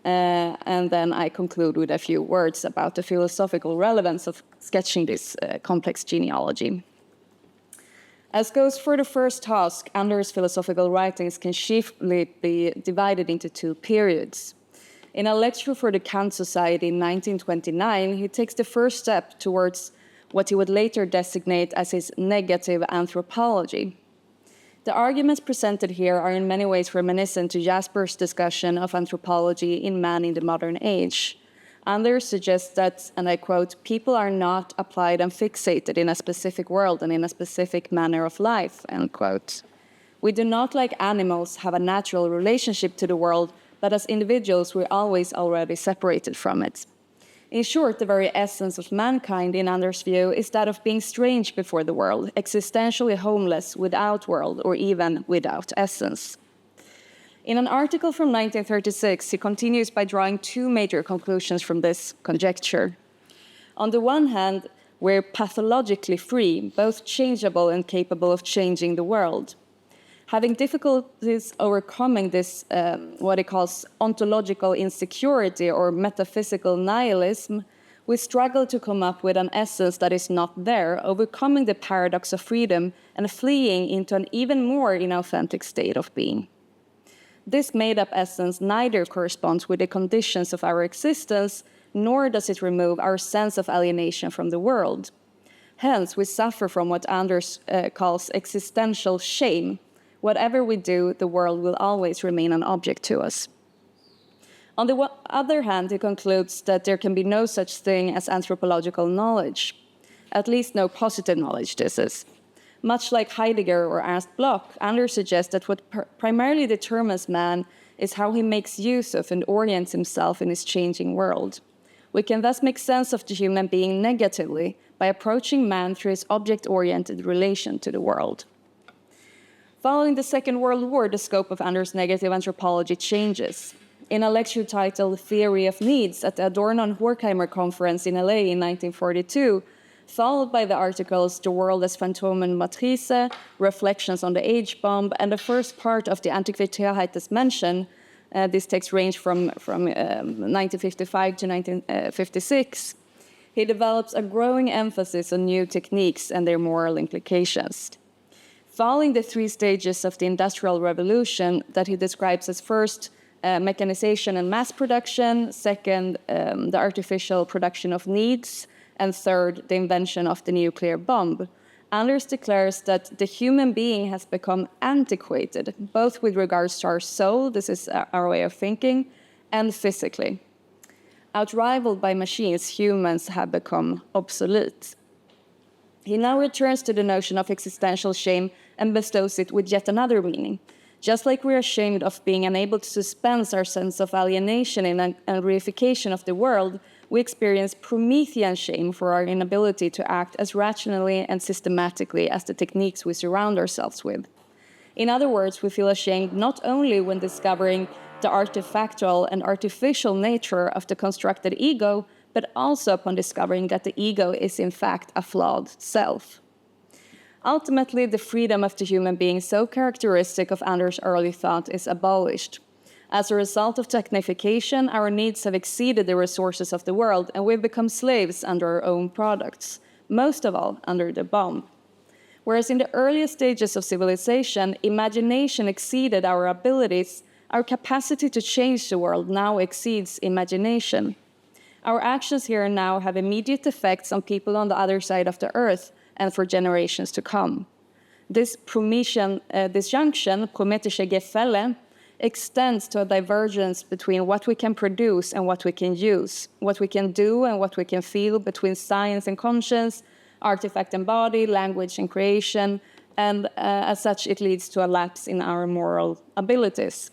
And then I conclude with a few words about the philosophical relevance of sketching this complex genealogy. As goes for the first task, Anders' philosophical writings can chiefly be divided into two periods. In a lecture for the Kant Society in 1929, he takes the first step towards what he would later designate as his negative anthropology. The arguments presented here are in many ways reminiscent to Jaspers' discussion of anthropology in Man in the Modern Age. Anders suggests that, and I quote, people are not applied and fixated in a specific world and in a specific manner of life, end quote. We do not, like animals, have a natural relationship to the world, but as individuals, we're always already separated from it. In short, the very essence of mankind, in Anders' view, is that of being strange before the world, existentially homeless, without world, or even without essence. In an article from 1936, he continues by drawing two major conclusions from this conjecture. On the one hand, we're pathologically free, both changeable and capable of changing the world. Having difficulties overcoming this, what he calls ontological insecurity or metaphysical nihilism, we struggle to come up with an essence that is not there, overcoming the paradox of freedom and fleeing into an even more inauthentic state of being. This made-up essence neither corresponds with the conditions of our existence, nor does it remove our sense of alienation from the world. Hence, we suffer from what Anders calls existential shame. Whatever we do, the world will always remain an object to us. On the other hand, he concludes that there can be no such thing as anthropological knowledge, at least no positive knowledge, this is. Much like Heidegger or Ernst Bloch, Anders suggests that what primarily determines man is how he makes use of and orients himself in his changing world. We can thus make sense of the human being negatively by approaching man through his object-oriented relation to the world. Following the Second World War, the scope of Anders' negative anthropology changes. In a lecture titled Theory of Needs at the Adorno and Horkheimer Conference in LA in 1942, followed by the articles The World as Phantomen Matrice, Reflections on the Age Bomb, and the first part of the Antiquität as mentioned, these texts range from 1955 to 1956, he develops a growing emphasis on new techniques and their moral implications. Following the three stages of the Industrial Revolution that he describes as first, mechanization and mass production, second, the artificial production of needs, and third, the invention of the nuclear bomb, Anders declares that the human being has become antiquated, both with regards to our soul, this is our way of thinking, and physically. Outrivaled by machines, humans have become obsolete. He now returns to the notion of existential shame and bestows it with yet another meaning. Just like we're ashamed of being unable to suspend our sense of alienation in a reification of the world, we experience Promethean shame for our inability to act as rationally and systematically as the techniques we surround ourselves with. In other words, we feel ashamed not only when discovering the artifactual and artificial nature of the constructed ego, but also upon discovering that the ego is in fact a flawed self. Ultimately, the freedom of the human being so characteristic of Anders' early thought is abolished. As a result of technification, our needs have exceeded the resources of the world, and we've become slaves under our own products, most of all under the bomb. Whereas in the earliest stages of civilization, imagination exceeded our abilities, our capacity to change the world now exceeds imagination. Our actions here and now have immediate effects on people on the other side of the earth and for generations to come. This Promethean disjunction, prometheische Gefälle, extends to a divergence between what we can produce and what we can use, what we can do and what we can feel, between science and conscience, artifact and body, language and creation, and as such it leads to a lapse in our moral abilities.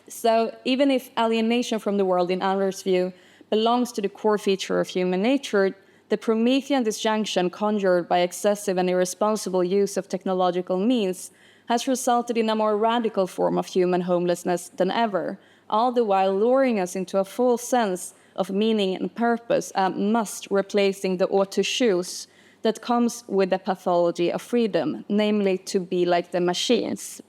So even if alienation from the world, in Anders' view, belongs to the core feature of human nature, the Promethean disjunction conjured by excessive and irresponsible use of technological means has resulted in a more radical form of human homelessness than ever, all the while luring us into a full sense of meaning and purpose, must replacing the ought to choose that comes with the pathology of freedom, namely to be like the machines.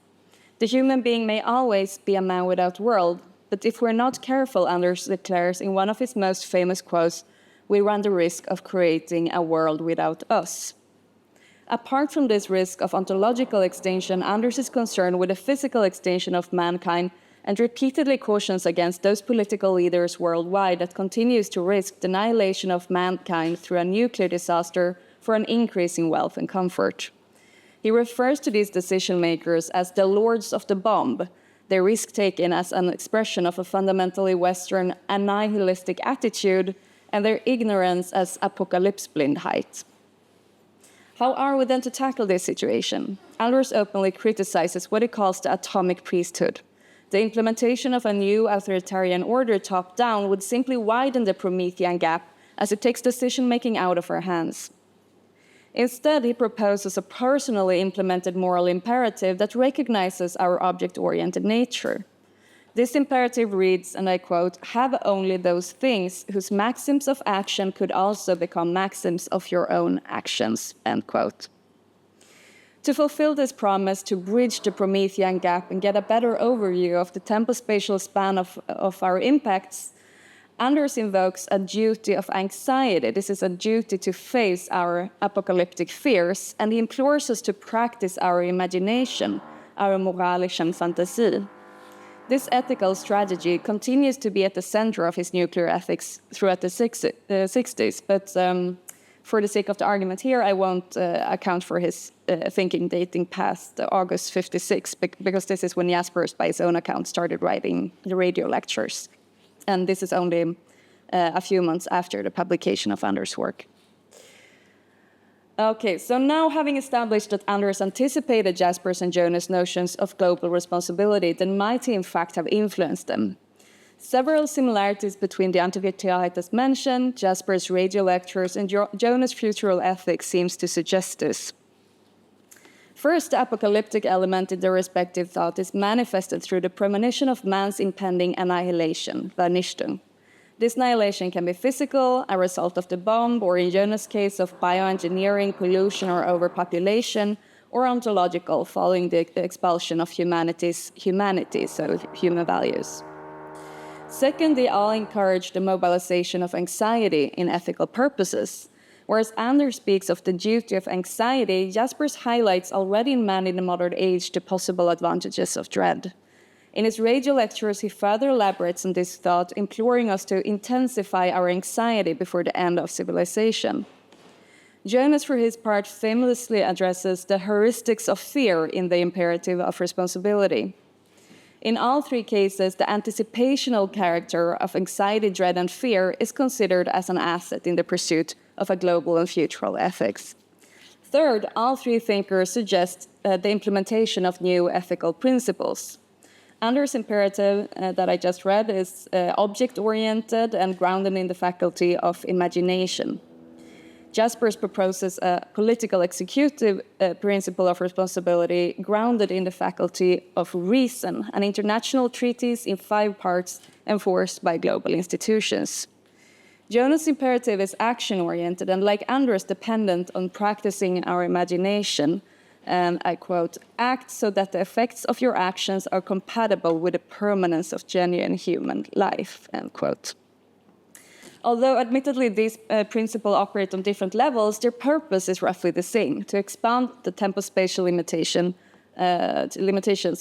The human being may always be a man without world, but if we're not careful, Anders declares in one of his most famous quotes, we run the risk of creating a world without us. Apart from this risk of ontological extinction, Anders is concerned with the physical extinction of mankind and repeatedly cautions against those political leaders worldwide that continues to risk the annihilation of mankind through a nuclear disaster for an increase in wealth and comfort. He refers to these decision makers as the lords of the bomb, their risk-taking as an expression of a fundamentally Western and nihilistic attitude, and their ignorance as apocalypse-blindheit. How are we then to tackle this situation? Anders openly criticizes what he calls the atomic priesthood. The implementation of a new authoritarian order top-down would simply widen the Promethean gap as it takes decision-making out of our hands. Instead, he proposes a personally implemented moral imperative that recognizes our object-oriented nature. This imperative reads, and I quote, "Have only those things whose maxims of action could also become maxims of your own actions," end quote. To fulfill this promise, to bridge the Promethean gap and get a better overview of the tempospatial span of our impacts, Anders invokes a duty of anxiety. This is a duty to face our apocalyptic fears, and he implores us to practice our imagination, our moralischen Fantasie. This ethical strategy continues to be at the center of his nuclear ethics throughout the 60s, but for the sake of the argument here, I won't account for his thinking dating past August 56, because this is when Jaspers, by his own account, started writing the radio lectures. And this is only a few months after the publication of Anders' work. Okay, so now having established that Anders anticipated Jaspers and Jonas' notions of global responsibility, then might he in fact have influenced them. Several similarities between the Antiquity I just mentioned, Jaspers' radio lectures, and Jonas' futural ethics seems to suggest this. First, the apocalyptic element in their respective thought is manifested through the premonition of man's impending annihilation, Vernichtung. This annihilation can be physical, a result of the bomb, or in Jonas' case of bioengineering, pollution, or overpopulation, or ontological, following the expulsion of humanity, so human values. Second, they all encourage the mobilization of anxiety in ethical purposes. Whereas Anders speaks of the duty of anxiety, Jaspers highlights already in Man in the Modern Age the possible advantages of dread. In his radio lectures, he further elaborates on this thought, imploring us to intensify our anxiety before the end of civilization. Jonas, for his part, famously addresses the heuristics of fear in the imperative of responsibility. In all three cases, the anticipational character of anxiety, dread, and fear is considered as an asset in the pursuit of a global and futural ethics. Third, all three thinkers suggest the implementation of new ethical principles. Anders' imperative that I just read is object-oriented and grounded in the faculty of imagination. Jaspers proposes a political executive principle of responsibility grounded in the faculty of reason, an international treatise in 5 parts enforced by global institutions. Jonas' imperative is action-oriented and, like Anders, dependent on practicing our imagination. And I quote, act so that the effects of your actions are compatible with the permanence of genuine human life, end quote. Although admittedly these principles operate on different levels, their purpose is roughly the same, to expand the tempospatial limitations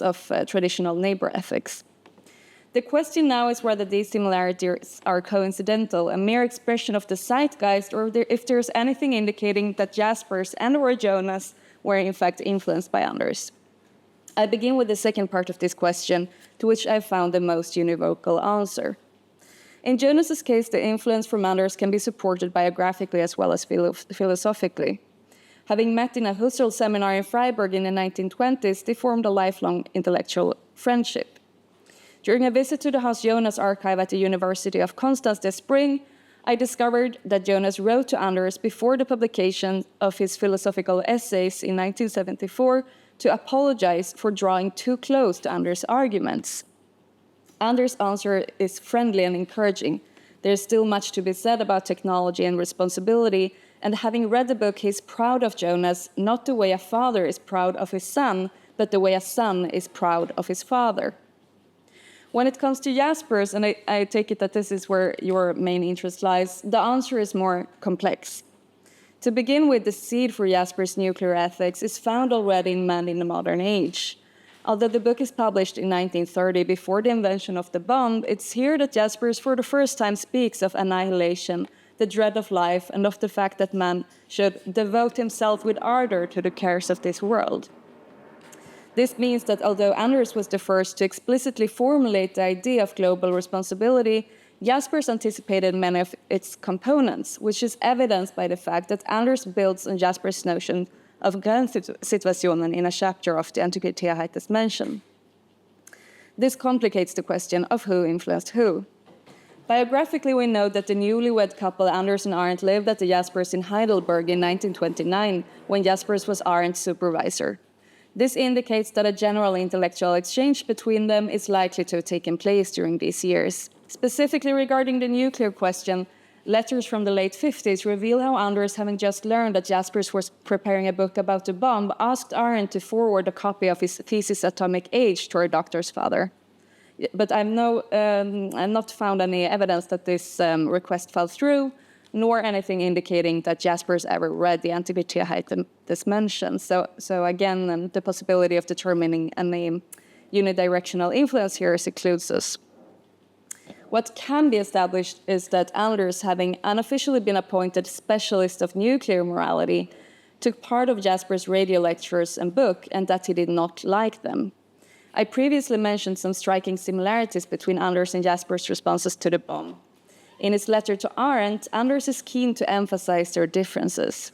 of traditional neighbor ethics. The question now is whether these similarities are coincidental, a mere expression of the zeitgeist, or if there's anything indicating that Jaspers and or Jonas were in fact influenced by Anders. I begin with the second part of this question, to which I found the most univocal answer. In Jonas's case, the influence from Anders can be supported biographically as well as philosophically. Having met in a Husserl seminar in Freiburg in the 1920s, they formed a lifelong intellectual friendship. During a visit to the Hans Jonas archive at the University of Constance this spring, I discovered that Jonas wrote to Anders before the publication of his philosophical essays in 1974 to apologize for drawing too close to Anders' arguments. Anders' answer is friendly and encouraging. There's still much to be said about technology and responsibility, and having read the book, he's proud of Jonas, not the way a father is proud of his son, but the way a son is proud of his father. When it comes to Jaspers, and I take it that this is where your main interest lies, the answer is more complex. To begin with, the seed for Jaspers' nuclear ethics is found already in Man in the Modern Age. Although the book is published in 1930, before the invention of the bomb, it's here that Jaspers for the first time speaks of annihilation, the dread of life, and of the fact that man should devote himself with ardor to the cares of this world. This means that although Anders was the first to explicitly formulate the idea of global responsibility, Jaspers anticipated many of its components, which is evidenced by the fact that Anders builds on Jaspers' notion of Grenzsituationen in a chapter of the Antiquity I just mentioned. This complicates the question of who influenced who. Biographically, we know that the newlywed couple Anders and Arendt lived at the Jaspers in Heidelberg in 1929, when Jaspers was Arendt's supervisor. This indicates that a general intellectual exchange between them is likely to have taken place during these years. Specifically regarding the nuclear question, letters from the late 50s reveal how Anders, having just learned that Jaspers was preparing a book about the bomb, asked Arendt to forward a copy of his thesis Atomic Age to her doctor's father. but I've not found any evidence that this request fell through, nor anything indicating that Jaspers ever read the Antiquity this mentioned. So again, the possibility of determining any unidirectional influence here secludes us. What can be established is that Anders, having unofficially been appointed specialist of nuclear morality, took part of Jaspers' radio lectures and book, and that he did not like them. I previously mentioned some striking similarities between Anders and Jaspers' responses to the bomb. In his letter to Arendt, Anders is keen to emphasize their differences.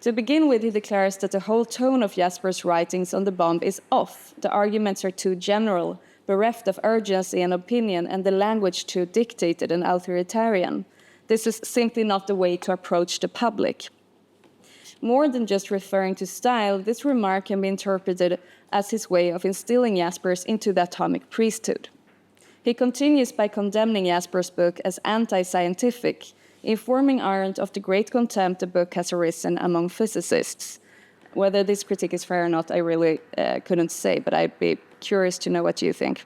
To begin with, he declares that the whole tone of Jaspers' writings on the bomb is off. The arguments are too general, bereft of urgency and opinion, and the language too dictated and authoritarian. This is simply not the way to approach the public. More than just referring to style, this remark can be interpreted as his way of instilling Jaspers into the atomic priesthood. He continues by condemning Jaspers' book as anti-scientific, informing Arendt of the great contempt the book has arisen among physicists. Whether this critique is fair or not, I really couldn't say, but I'd be curious to know what you think.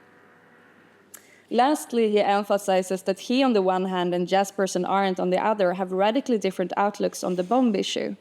Lastly, he emphasizes that he on the one hand and Jaspers and Arendt on the other have radically different outlooks on the bomb issue.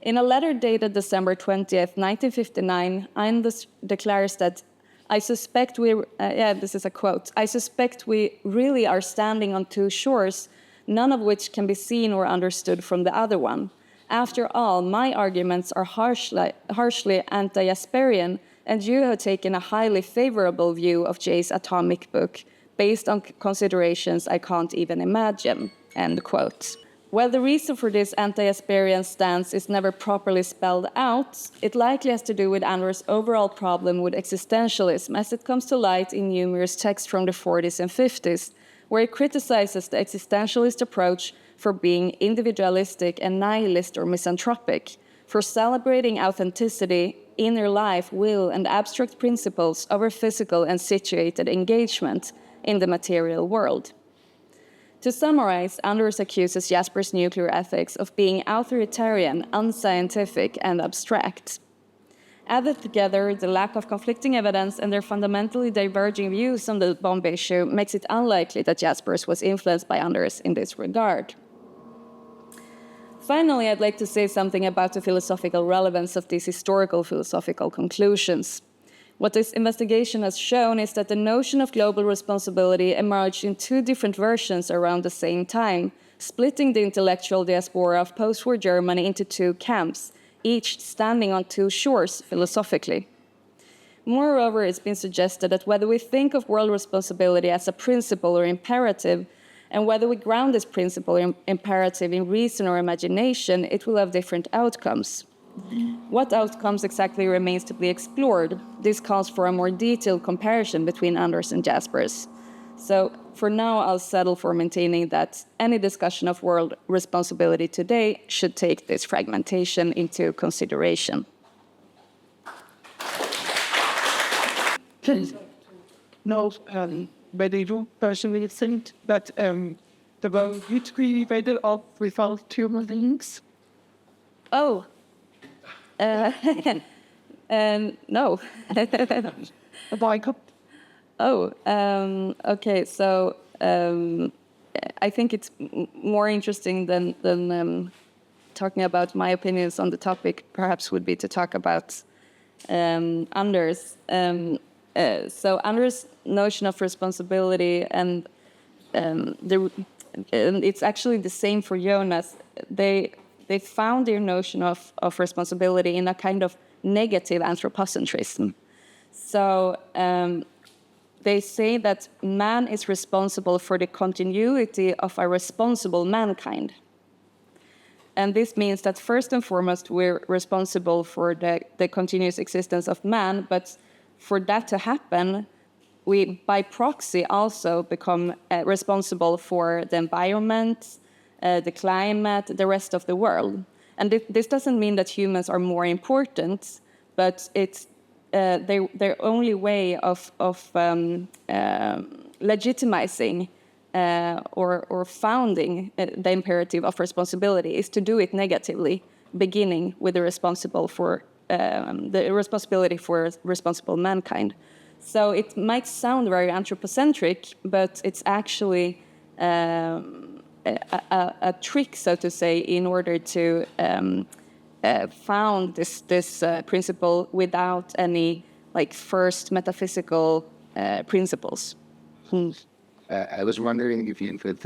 In a letter dated December 20th, 1959, Arendt declares that this is a quote, "I suspect we really are standing on two shores, none of which can be seen or understood from the other one. After all, my arguments are harshly anti-Jasperian, and you have taken a highly favorable view of Jay's atomic book, based on considerations I can't even imagine," end quote. While the reason for this anti-Jasperian stance is never properly spelled out, it likely has to do with Anders' overall problem with existentialism, as it comes to light in numerous texts from the 40s and 50s, where he criticizes the existentialist approach for being individualistic and nihilist or misanthropic, for celebrating authenticity, inner life, will, and abstract principles over physical and situated engagement in the material world. To summarize, Anders accuses Jaspers' nuclear ethics of being authoritarian, unscientific, and abstract. Added together, the lack of conflicting evidence and their fundamentally diverging views on the bomb issue makes it unlikely that Jaspers was influenced by Anders in this regard. Finally, I'd like to say something about the philosophical relevance of these historical philosophical conclusions. What this investigation has shown is that the notion of global responsibility emerged in two different versions around the same time, splitting the intellectual diaspora of post-war Germany into two camps, each standing on two shores philosophically. Moreover, it's been suggested that whether we think of world responsibility as a principle or imperative, and whether we ground this principle or imperative in reason or imagination, it will have different outcomes. What outcomes exactly remains to be explored? This calls for a more detailed comparison between Anders and Jaspers. So for now, I'll settle for maintaining that any discussion of world responsibility today should take this fragmentation into consideration. No, but I do personally think that the world would be better off without human beings. Oh. No. A boycott. Oh, okay. So I think it's more interesting than talking about my opinions on the topic. Perhaps would be to talk about Anders. So Anders' notion of responsibility and it's actually the same for Jonas. They found their notion of responsibility in a kind of negative anthropocentrism. So they say that man is responsible for the continuity of a responsible mankind. And this means that first and foremost, we're responsible for the continuous existence of man, but for that to happen, we, by proxy, also become responsible for the environment, the climate, the rest of the world. And this doesn't mean that humans are more important, but it's their only way of legitimizing or founding the imperative of responsibility is to do it negatively, beginning with the responsibility for responsible mankind. So it might sound very anthropocentric, but it's actually a trick, so to say, in order to found this principle without any like first metaphysical principles. I was wondering if you could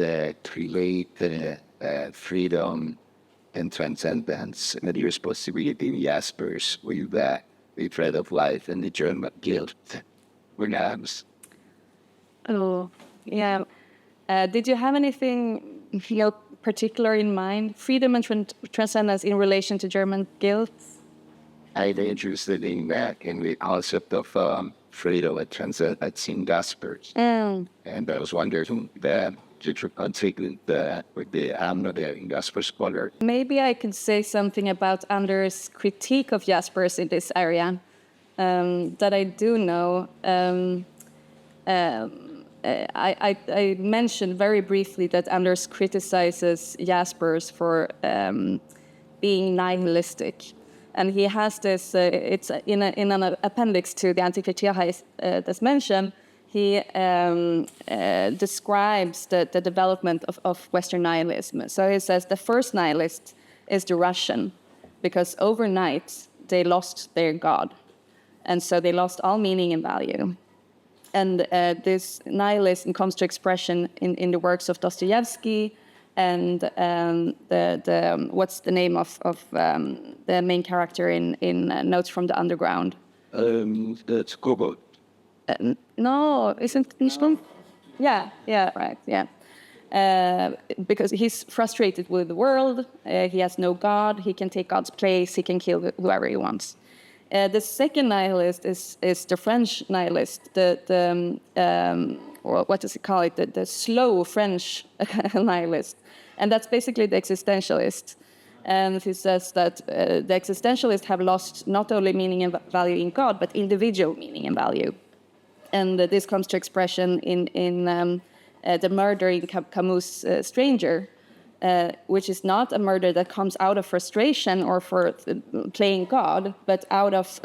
relate freedom and transcendence and the responsibility in Jaspers with the thread of life and the German guilt. Perhaps. Oh, yeah. Did you have anything particular in mind? Freedom and transcendence in relation to German guilt? I'm interested in that, in the concept of freedom and transcendence in Jaspers. And I was wondering that you conflict with the in Jaspers scholar. Maybe I could say something about Anders' critique of Jaspers in this area. That I do know. I mentioned very briefly that Anders criticizes Jaspers for being nihilistic. And he has this, it's in an appendix to the Antiquité that's mentioned, he describes the development of Western nihilism. So he says the first nihilist is the Russian, because overnight they lost their God. And so they lost all meaning and value. And this nihilism comes to expression in the works of Dostoevsky and the what's the name of the main character in Notes from the Underground? That's Gogol. No, isn't Ishlam? Yeah, right, yeah. Because he's frustrated with the world, he has no God, he can take God's place, he can kill whoever he wants. The second nihilist is the French nihilist, or what does he call it, the slow French nihilist. And that's basically the existentialist. And he says that the existentialists have lost not only meaning and value in God, but individual meaning and value. And this comes to expression in the murder in Camus' Stranger, which is not a murder that comes out of frustration or for playing God, but out of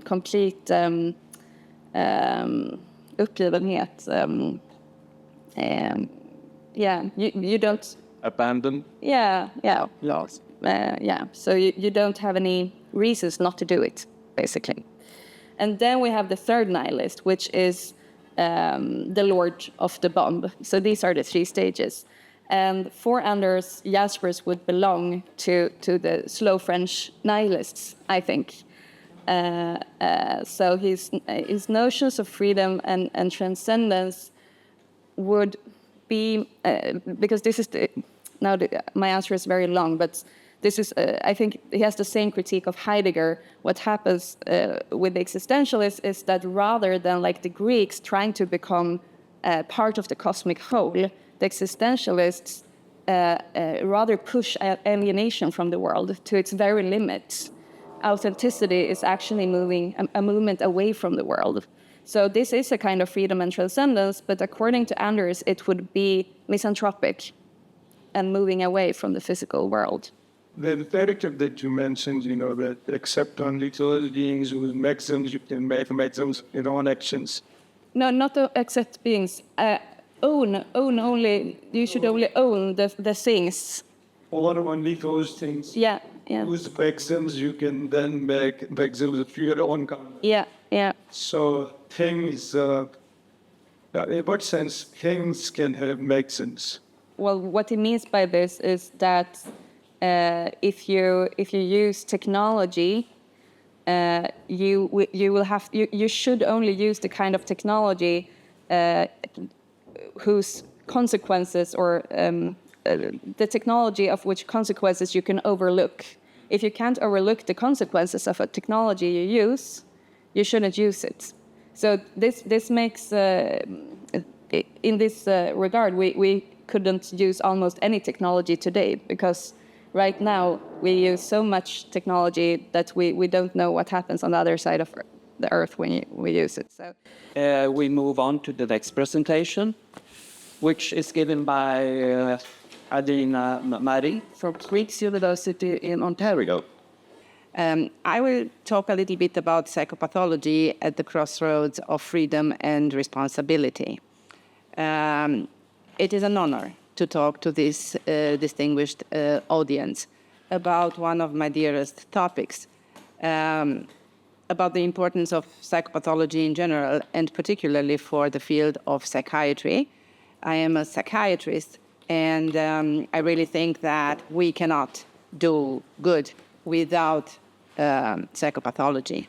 complete uppgivenhet. You don't... Abandon? Yeah. Lost. So you don't have any reasons not to do it, basically. And then we have the third nihilist, which is the Lord of the Bomb. So these are the three stages. And for Anders, Jaspers would belong to the slow French nihilists, I think. So his notions of freedom and transcendence would be, because this is my answer is very long, but this is, I think he has the same critique of Heidegger. What happens with the existentialists is that rather than like the Greeks trying to become part of the cosmic whole, the existentialists rather push alienation from the world to its very limits. Authenticity is actually moving a movement away from the world. So this is a kind of freedom and transcendence, but according to Anders, it would be misanthropic and moving away from the physical world. The directive that you mentioned, that accept only those beings with maxims, you can make maxims in own actions. No, not to accept beings. Own only, you should only own the things. Or only those things. Yeah. Whose maxims you can then make maxims of your own kind. Yeah. So things, in what sense things can have maxims? Well, what he means by this is that if you use technology, you should only use the kind of technology whose consequences or the technology of which consequences you can overlook. If you can't overlook the consequences of a technology you use, you shouldn't use it. So this makes, in this regard, we couldn't use almost any technology today because right now we use so much technology that we don't know what happens on the other side of the earth when we use it. So we move on to the next presentation, which is given by Alina Marin from Queen's University in Ontario. I will talk a little bit about psychopathology at the crossroads of freedom and responsibility. It is an honor to talk to this distinguished audience about one of my dearest topics, about the importance of psychopathology in general, and particularly for the field of psychiatry. I am a psychiatrist, and I really think that we cannot do good without psychopathology.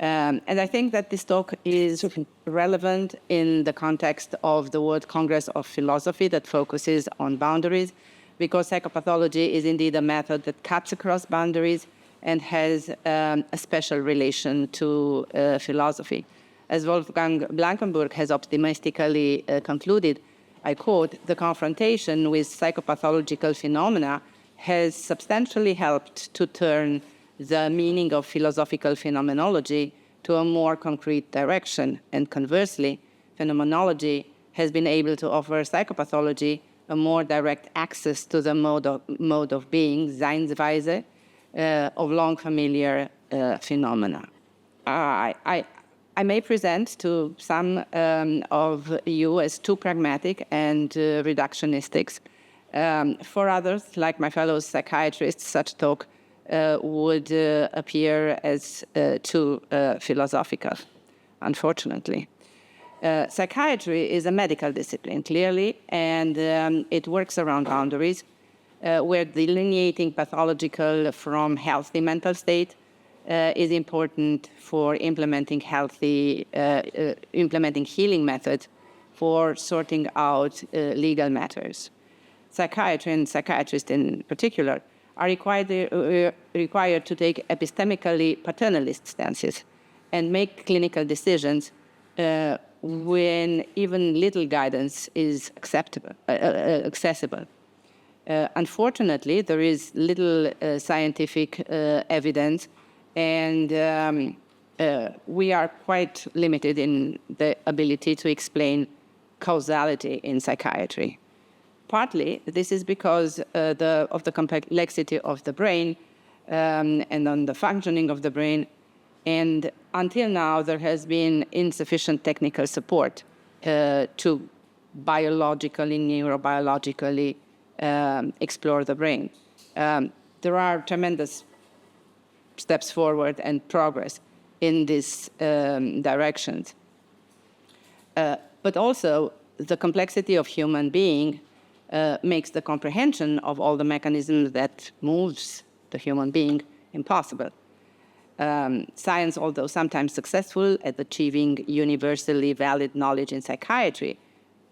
And I think that this talk is relevant in the context of the World Congress of Philosophy that focuses on boundaries, because psychopathology is indeed a method that cuts across boundaries and has a special relation to philosophy. As Wolfgang Blankenburg has optimistically concluded, I quote, "The confrontation with psychopathological phenomena has substantially helped to turn the meaning of philosophical phenomenology to a more concrete direction, and conversely, phenomenology has been able to offer psychopathology a more direct access to the mode of being, Seinsweise, of long familiar phenomena." I may present to some of you as too pragmatic and reductionistic. For others, like my fellow psychiatrists, such talk would appear as too philosophical, unfortunately. Psychiatry is a medical discipline, clearly, and it works around boundaries, where delineating pathological from healthy mental state is important for implementing healing methods for sorting out legal matters. Psychiatry, and psychiatrists in particular, are required to take epistemically paternalist stances and make clinical decisions when even little guidance is accessible. Unfortunately, there is little scientific evidence, and we are quite limited in the ability to explain causality in psychiatry. Partly, this is because of the complexity of the brain and on the functioning of the brain. And until now, there has been insufficient technical support to biologically, neurobiologically explore the brain. There are tremendous steps forward and progress in these directions. But also, the complexity of human being makes the comprehension of all the mechanisms that moves the human being impossible. Science, although sometimes successful at achieving universally valid knowledge in psychiatry,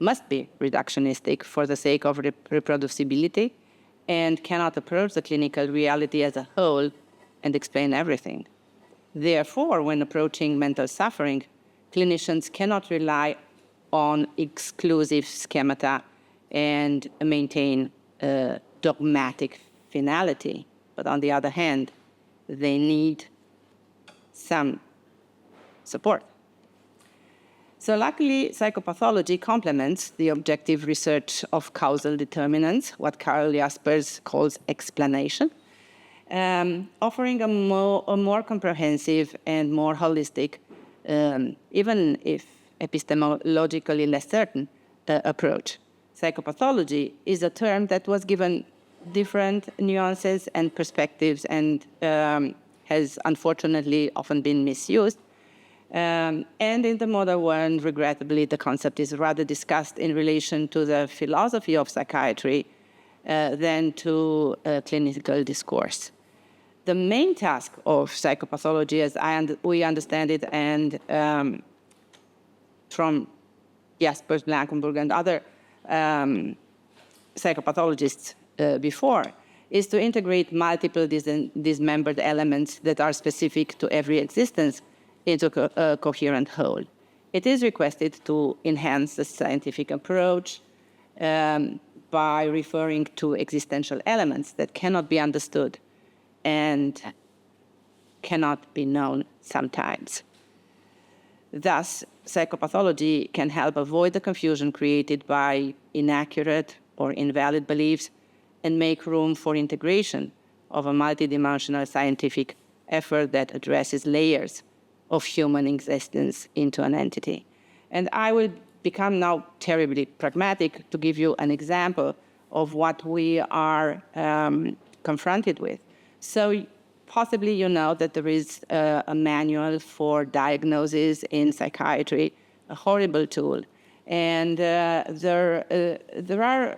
must be reductionistic for the sake of reproducibility and cannot approach the clinical reality as a whole and explain everything. Therefore, when approaching mental suffering, clinicians cannot rely on exclusive schemata and maintain dogmatic finality. But on the other hand, they need some support. So luckily, psychopathology complements the objective research of causal determinants, what Karl Jaspers calls explanation, offering a more comprehensive and more holistic, even if epistemologically less certain, approach. Psychopathology is a term that was given different nuances and perspectives and has unfortunately often been misused. And in the modern world, regrettably, the concept is rather discussed in relation to the philosophy of psychiatry than to clinical discourse. The main task of psychopathology, as we understand it, and from Jaspers, Blankenburg, and other psychopathologists before, is to integrate multiple dismembered elements that are specific to every existence into a coherent whole. It is requested to enhance the scientific approach by referring to existential elements that cannot be understood and cannot be known sometimes. Thus, psychopathology can help avoid the confusion created by inaccurate or invalid beliefs and make room for integration of a multidimensional scientific effort that addresses layers of human existence into an entity. And I will become now terribly pragmatic to give you an example of what we are confronted with. So possibly you know that there is a manual for diagnosis in psychiatry, a horrible tool. And there are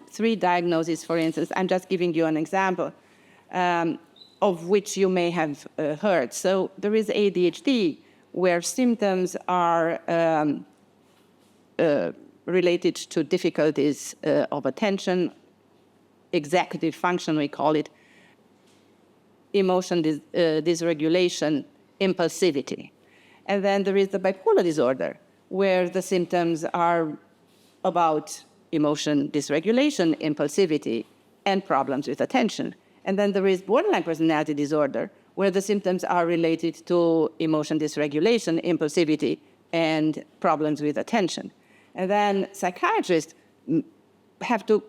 3 diagnoses, for instance. I'm just giving you an example of which you may have heard. So there is ADHD, where symptoms are related to difficulties of attention, executive function, we call it, emotion dysregulation, impulsivity. And then there is the bipolar disorder, where the symptoms are about emotion dysregulation, impulsivity, and problems with attention. And then there is borderline personality disorder, where the symptoms are related to emotion dysregulation, impulsivity, and problems with attention. And then psychiatrists have to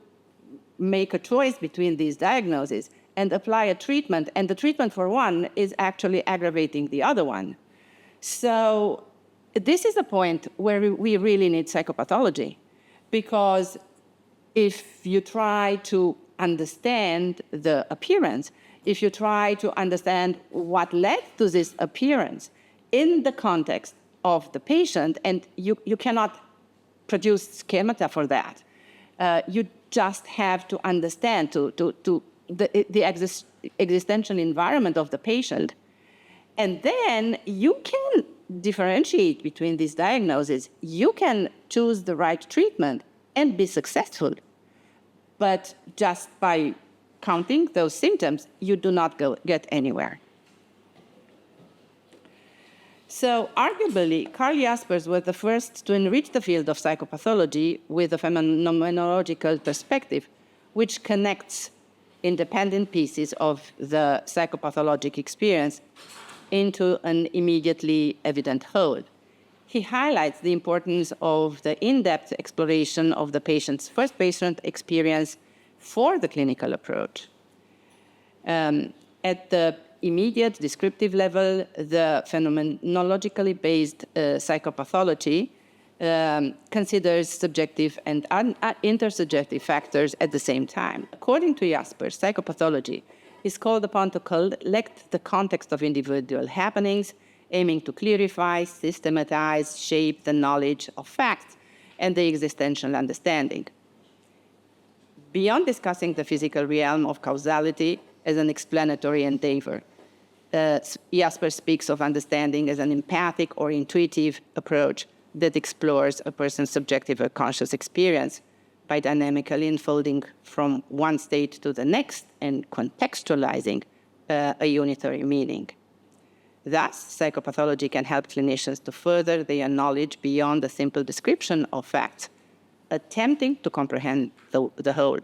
make a choice between these diagnoses and apply a treatment, and the treatment for one is actually aggravating the other one. So this is a point where we really need psychopathology, because if you try to understand the appearance, if you try to understand what led to this appearance in the context of the patient, and you cannot produce schemata for that, you just have to understand the existential environment of the patient. And then you can differentiate between these diagnoses. You can choose the right treatment and be successful. But just by counting those symptoms, you do not get anywhere. So arguably, Karl Jaspers was the first to enrich the field of psychopathology with a phenomenological perspective, which connects independent pieces of the psychopathologic experience into an immediately evident whole. He highlights the importance of the in-depth exploration of the patient's first patient experience for the clinical approach. At the immediate descriptive level, the phenomenologically based psychopathology considers subjective and intersubjective factors at the same time. According to Jaspers, psychopathology is called upon to collect the context of individual happenings, aiming to clarify, systematize, shape the knowledge of facts and the existential understanding. Beyond discussing the physical realm of causality as an explanatory endeavor, Jaspers speaks of understanding as an empathic or intuitive approach that explores a person's subjective or conscious experience by dynamically unfolding from one state to the next and contextualizing a unitary meaning. Thus, psychopathology can help clinicians to further their knowledge beyond the simple description of facts, attempting to comprehend the whole.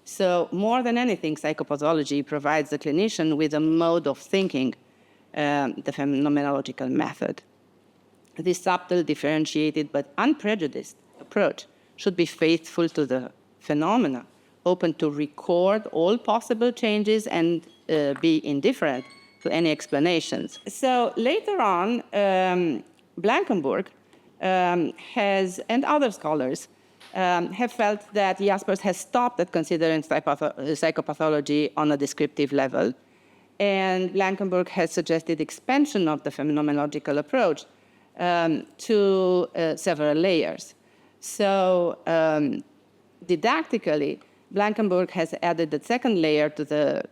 So more than anything, psychopathology provides the clinician with a mode of thinking, the phenomenological method. This subtle, differentiated, but unprejudiced approach should be faithful to the phenomena, open to record all possible changes and be indifferent to any explanations. So later on, Blankenburg and other scholars have felt that Jaspers has stopped at considering psychopathology on a descriptive level, and Blankenburg has suggested expansion of the phenomenological approach to several layers. So didactically, Blankenburg has added the second layer to the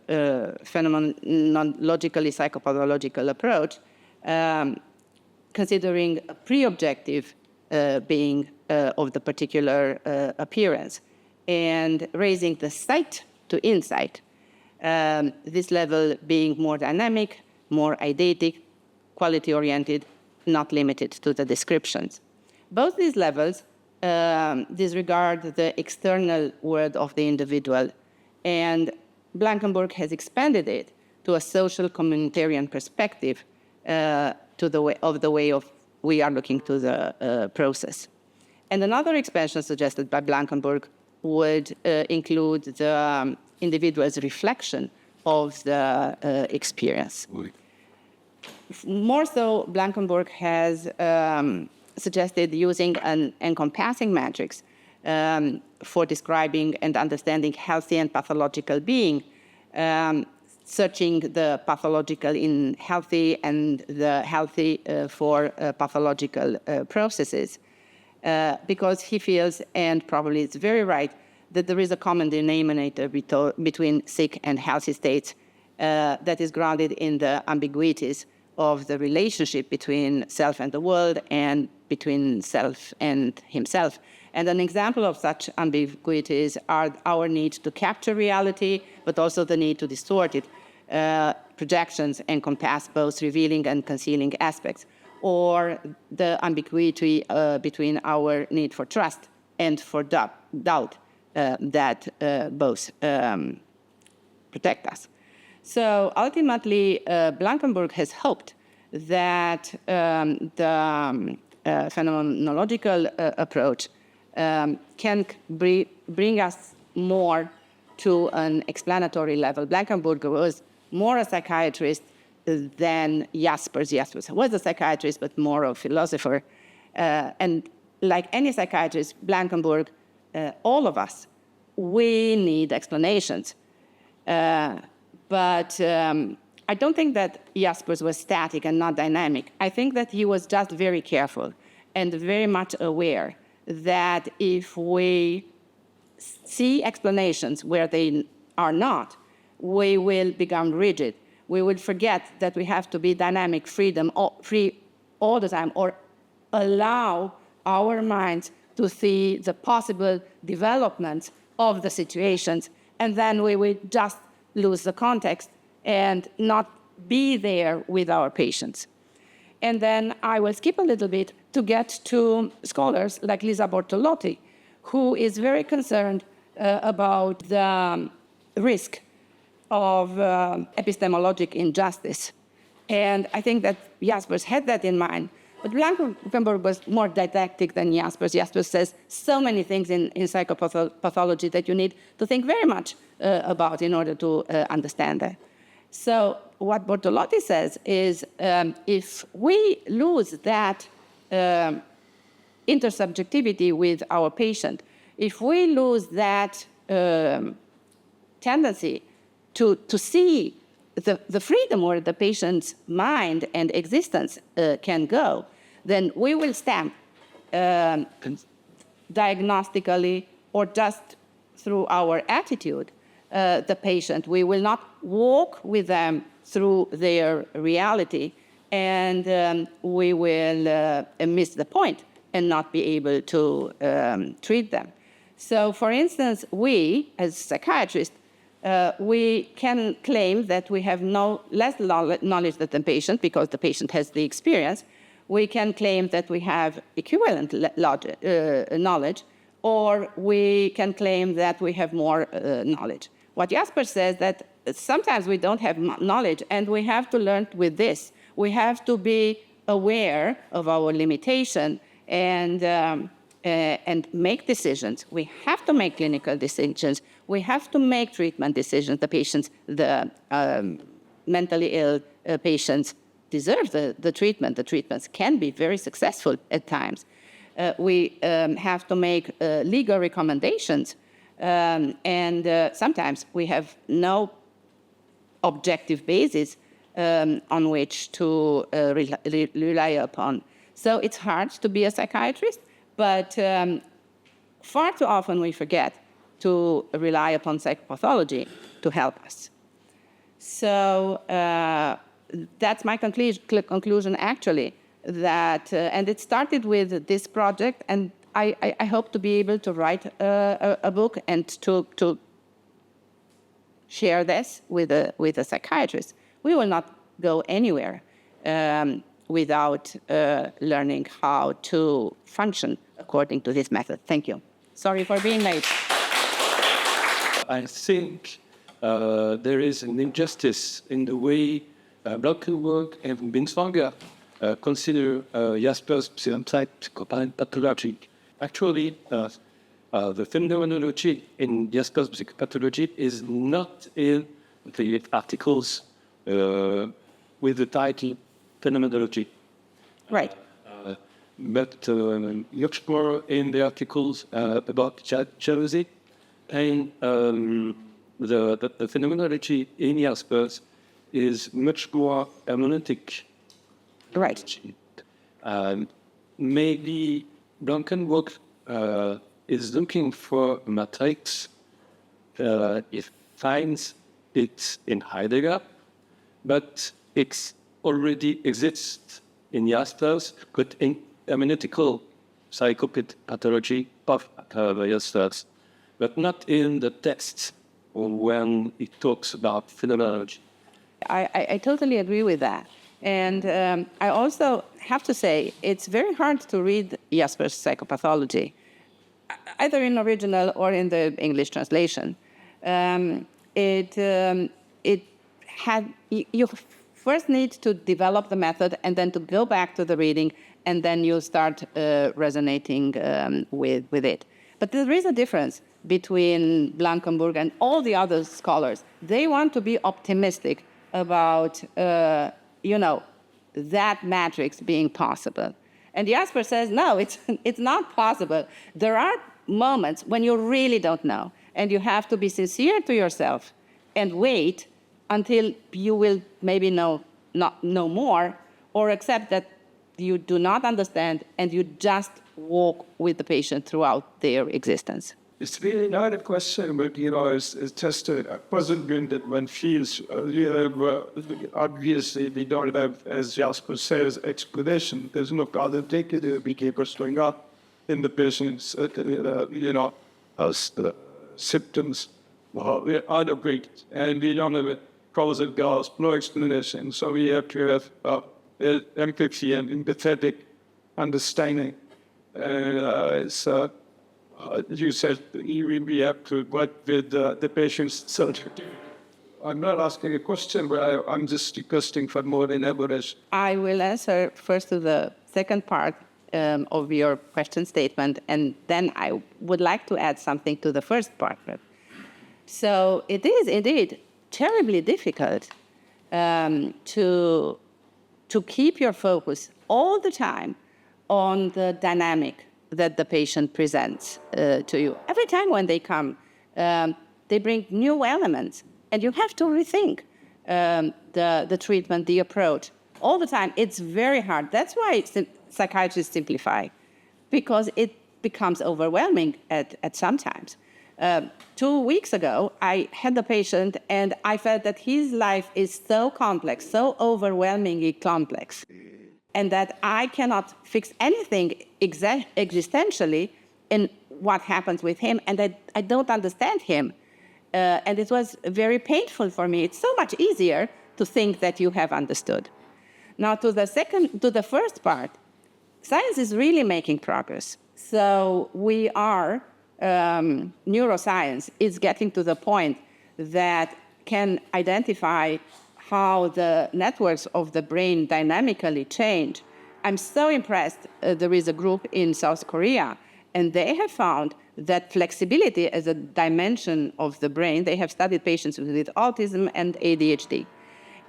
phenomenologically psychopathological approach, considering a pre-objective being of the particular appearance and raising the sight to insight, this level being more dynamic, more eidetic, quality-oriented, not limited to the descriptions. Both these levels disregard the external world of the individual, and Blankenburg has expanded it to a social communitarian perspective to the way we are looking to the process. And another expansion suggested by Blankenburg would include the individual's reflection of the experience. More so, Blankenburg has suggested using an encompassing matrix for describing and understanding healthy and pathological being, searching the pathological in healthy and the healthy for pathological processes. Because he feels, and probably it's very right, that there is a common denominator between sick and healthy states that is grounded in the ambiguities of the relationship between self and the world and between self and himself. And an example of such ambiguities are our need to capture reality, but also the need to distort it. Projections encompass both revealing and concealing aspects, or the ambiguity between our need for trust and for doubt that both protect us. So ultimately, Blankenburg has hoped that the phenomenological approach can bring us more to an explanatory level. Blankenburg was more a psychiatrist than Jaspers. Jaspers was a psychiatrist, but more a philosopher. And like any psychiatrist, Blankenburg, all of us, we need explanations. But I don't think that Jaspers was static and not dynamic. I think that he was just very careful and very much aware that if we see explanations where they are not, we will become rigid. We will forget that we have to be dynamic, free all the time, or allow our minds to see the possible developments of the situations, and then we will just lose the context and not be there with our patients. And then I will skip a little bit to get to scholars like Lisa Bortolotti, who is very concerned about the risk of epistemologic injustice. And I think that Jaspers had that in mind. But Blankenburg was more didactic than Jaspers. Jaspers says so many things in psychopathology that you need to think very much about in order to understand that. So what Bortolotti says is if we lose that intersubjectivity with our patient, if we lose that tendency to see the freedom where the patient's mind and existence can go, then we will stamp diagnostically or just through our attitude the patient. We will not walk with them through their reality, and we will miss the point and not be able to treat them. So, for instance, we, as psychiatrists, we can claim that we have no less knowledge than the patient because the patient has the experience. We can claim that we have equivalent knowledge, or we can claim that we have more knowledge. What Jasper says that sometimes we don't have knowledge, and we have to learn with this. We have to be aware of our limitation and make decisions. We have to make clinical decisions. We have to make treatment decisions. The patients, the mentally ill patients deserve the treatment. The treatments can be very successful at times. We have to make legal recommendations, and sometimes we have no objective basis on which to rely upon. So it's hard to be a psychiatrist, but far too often we forget to rely upon psychopathology to help us. So that's my conclusion, actually, that, and it started with this project, and I hope to be able to write a book and to share this with a psychiatrist. We will not go anywhere without learning how to function according to this method. Thank you. Sorry for being late. I think there is an injustice in the way Blankenburg and Binswanger consider Jasper's psychopathology. Actually, the phenomenology in Jasper's psychopathology is not in the articles with the title Phenomenology. Right. But much more in the articles about jealousy and the phenomenology in Jaspers is much more hermeneutic. Right. Maybe Duncan work is looking for a matrix. It finds it in Heidegger, but it already exists in Jaspers, but in hermeneutical psychopathology of Jaspers, but not in the text when it talks about phenomenology. I totally agree with that. And I also have to say, it's very hard to read Jaspers' psychopathology, either in original or in the English translation. You first need to develop the method and then to go back to the reading, and then you start resonating with it. But there is a difference between Blankenburg and all the other scholars. They want to be optimistic about, that matrix being possible. And Jasper says, no, it's not possible. There are moments when you really don't know, and you have to be sincere to yourself and wait until you will maybe know more, or accept that you do not understand and you just walk with the patient throughout their existence. It's really not a question, but it's just a puzzlement that one feels. Obviously, we don't have, as Jasper says, explanation. There's no qualitative behaviors going on in the patients. As the symptoms are great, and we don't have a cause and cause, no explanation. So we have to have empathy and empathetic understanding. You said we have to work with the patient's subject. I'm not asking a question, but I'm just requesting for more elaboration. I will answer first to the second part of your question statement, and then I would like to add something to the first part. So it is indeed terribly difficult to keep your focus all the time on the dynamic that the patient presents to you. Every time when they come, they bring new elements, and you have to rethink the treatment, the approach. All the time, it's very hard. That's why psychiatrists simplify, because it becomes overwhelming at sometimes. 2 weeks ago, I had a patient, and I felt that his life is so complex, so overwhelmingly complex, and that I cannot fix anything existentially in what happens with him, and I don't understand him. And it was very painful for me. It's so much easier to think that you have understood. Now, to the first part, science is really making progress. So we are, neuroscience is getting to the point that can identify how the networks of the brain dynamically change. I'm so impressed. There is a group in South Korea, and they have found that flexibility as a dimension of the brain. They have studied patients with autism and ADHD.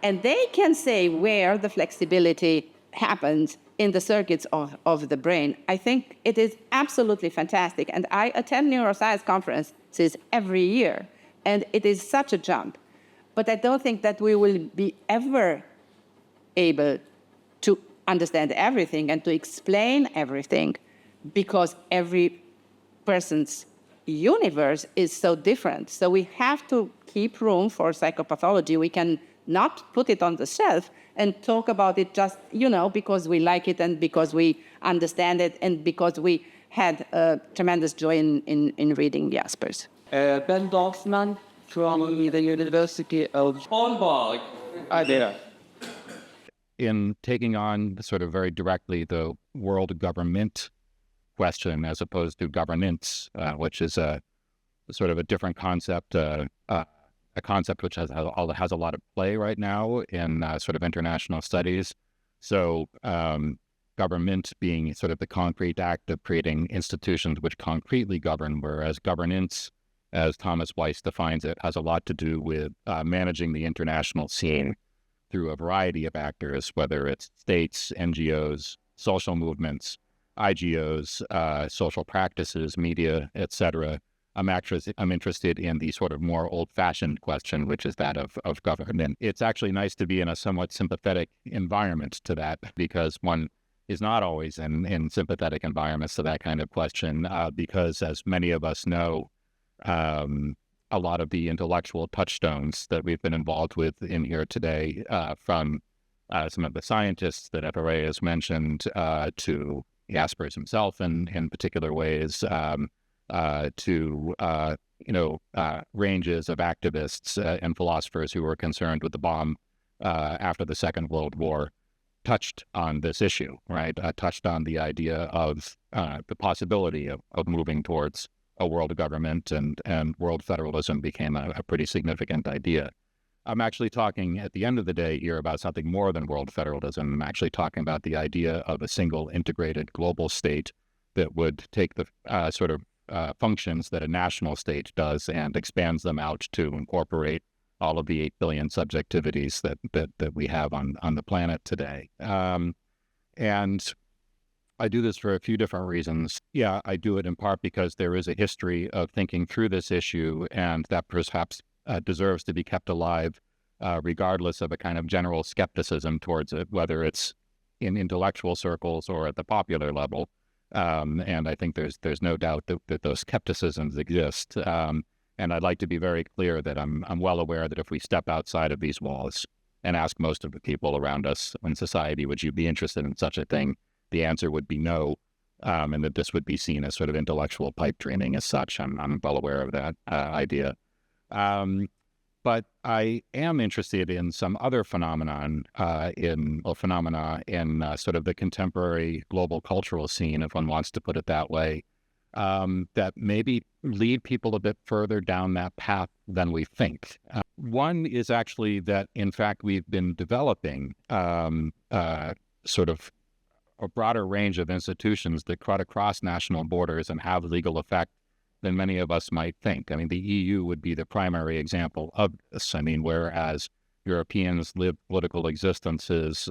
And they can say where the flexibility happens in the circuits of the brain. I think it is absolutely fantastic. And I attend neuroscience conferences every year, and it is such a jump. But I don't think that we will be ever able to understand everything and to explain everything, because every person's universe is so different. So we have to keep room for psychopathology. We can not put it on the shelf and talk about it just, because we like it and because we understand it and because we had tremendous joy in reading Jaspers. Ben Dorfman from the University of Aalborg. Hi there. In taking on sort of very directly the world government question as opposed to governance, which is a sort of a different concept, a concept which has a lot of play right now in sort of international studies. So government being sort of the concrete act of creating institutions which concretely govern, whereas governance as Thomas Weiss defines it, has a lot to do with managing the international scene through a variety of actors, whether it's states, NGOs, social movements, IGOs, social practices, media, etc. I'm interested in the sort of more old-fashioned question, which is that of government. It's actually nice to be in a somewhat sympathetic environment to that, because one is not always in sympathetic environments to that kind of question, because as many of us know, a lot of the intellectual touchstones that we've been involved with in here today, from some of the scientists that Ettore has mentioned, to Jaspers himself in particular ways, to ranges of activists and philosophers who were concerned with the bomb after the Second World War, touched on this issue, right? Touched on the idea of the possibility of moving towards a world government, and world federalism became a pretty significant idea. I'm actually talking at the end of the day here about something more than world federalism. I'm actually talking about the idea of a single integrated global state that would take the sort of functions that a national state does and expands them out to incorporate all of the 8 billion subjectivities that we have on the planet today. And I do this for a few different reasons. Yeah, I do it in part because there is a history of thinking through this issue, and that perhaps deserves to be kept alive, regardless of a kind of general skepticism towards it, whether it's in intellectual circles or at the popular level. And I think there's no doubt that those skepticisms exist. And I'd like to be very clear that I'm well aware that if we step outside of these walls and ask most of the people around us in society, would you be interested in such a thing? The answer would be no, and that this would be seen as sort of intellectual pipe dreaming as such. I'm well aware of that idea. But I am interested in some other phenomena in sort of the contemporary global cultural scene, if one wants to put it that way, that maybe lead people a bit further down that path than we think. One is actually that, in fact, we've been developing sort of a broader range of institutions that cut across national borders and have legal effect than many of us might think. I mean, the EU would be the primary example of this. I mean, whereas Europeans lived political existences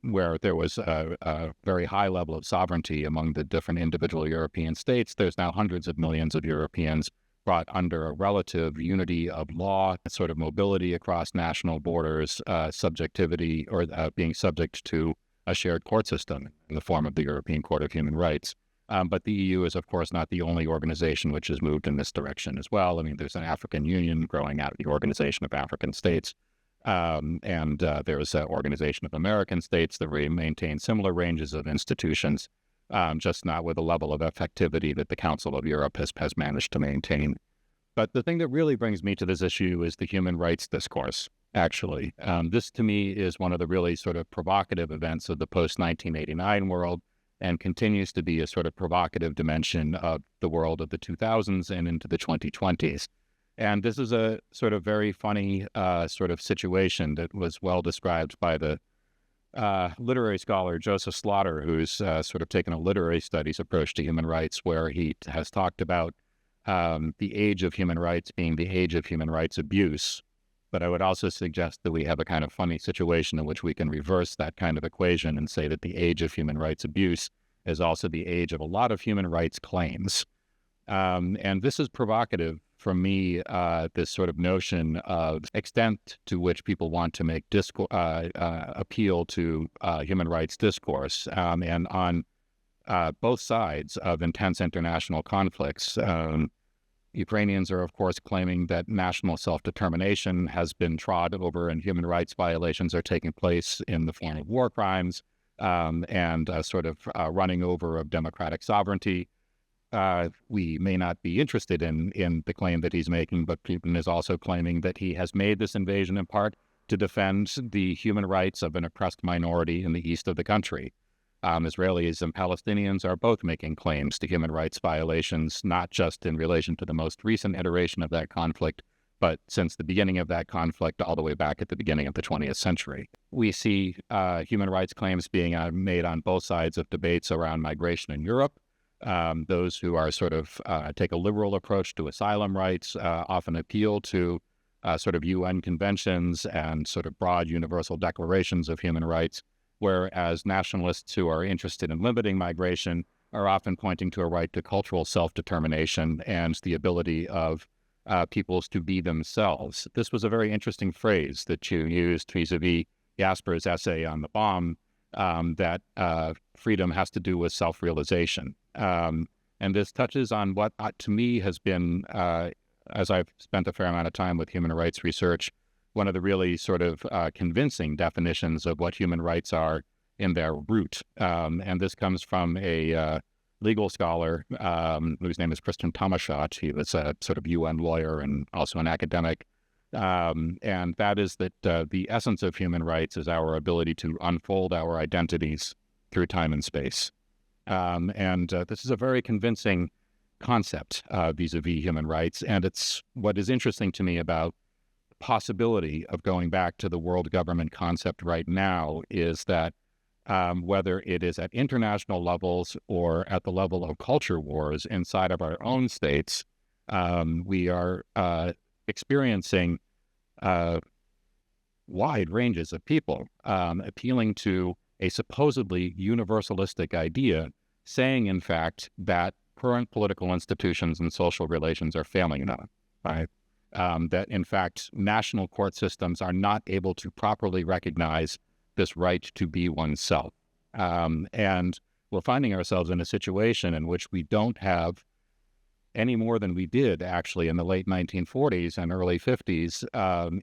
where there was a very high level of sovereignty among the different individual European states, there's now hundreds of millions of Europeans brought under a relative unity of law, sort of mobility across national borders, subjectivity, or being subject to a shared court system in the form of the European Court of Human Rights. But the EU is, of course, not the only organization which has moved in this direction as well. I mean, there's an African Union growing out of the Organization of African States, and there's an Organization of American States that maintain similar ranges of institutions, just not with a level of effectivity that the Council of Europe has managed to maintain. But the thing that really brings me to this issue is the human rights discourse, actually. This, to me, is one of the really sort of provocative events of the post-1989 world, and continues to be a sort of provocative dimension of the world of the 2000s and into the 2020s. And this is a sort of very funny sort of situation that was well described by the literary scholar Joseph Slaughter, who's sort of taken a literary studies approach to human rights, where he has talked about the age of human rights being the age of human rights abuse. But I would also suggest that we have a kind of funny situation in which we can reverse that kind of equation and say that the age of human rights abuse is also the age of a lot of human rights claims. And this is provocative for me, this sort of notion of extent to which people want to make appeal to human rights discourse. And on both sides of intense international conflicts, Ukrainians are, of course, claiming that national self-determination has been trod over and human rights violations are taking place in the form of war crimes, and sort of running over of democratic sovereignty. We may not be interested in the claim that he's making, but Putin is also claiming that he has made this invasion in part to defend the human rights of an oppressed minority in the east of the country. Israelis and Palestinians are both making claims to human rights violations, not just in relation to the most recent iteration of that conflict, but since the beginning of that conflict all the way back at the beginning of the 20th century. We see human rights claims being made on both sides of debates around migration in Europe. Those who are sort of take a liberal approach to asylum rights often appeal to sort of UN conventions and sort of broad universal declarations of human rights, whereas nationalists who are interested in limiting migration are often pointing to a right to cultural self-determination and the ability of peoples to be themselves. This was a very interesting phrase that you used vis-a-vis Jasper's essay on the bomb, that freedom has to do with self-realization. And this touches on what, to me, has been, as I've spent a fair amount of time with human rights research, one of the really sort of convincing definitions of what human rights are in their root. And this comes from a legal scholar whose name is Christian Tomaschott. He was a sort of UN lawyer and also an academic. And that is that the essence of human rights is our ability to unfold our identities through time and space. And this is a very convincing concept vis-a-vis human rights. And it's what is interesting to me about the possibility of going back to the world government concept right now is that whether it is at international levels or at the level of culture wars inside of our own states, we are experiencing wide ranges of people appealing to a supposedly universalistic idea, saying, in fact, that current political institutions and social relations are failing them, right? That, in fact, national court systems are not able to properly recognize this right to be oneself. And we're finding ourselves in a situation in which we don't have any more than we did actually in the late 1940s and early 50s,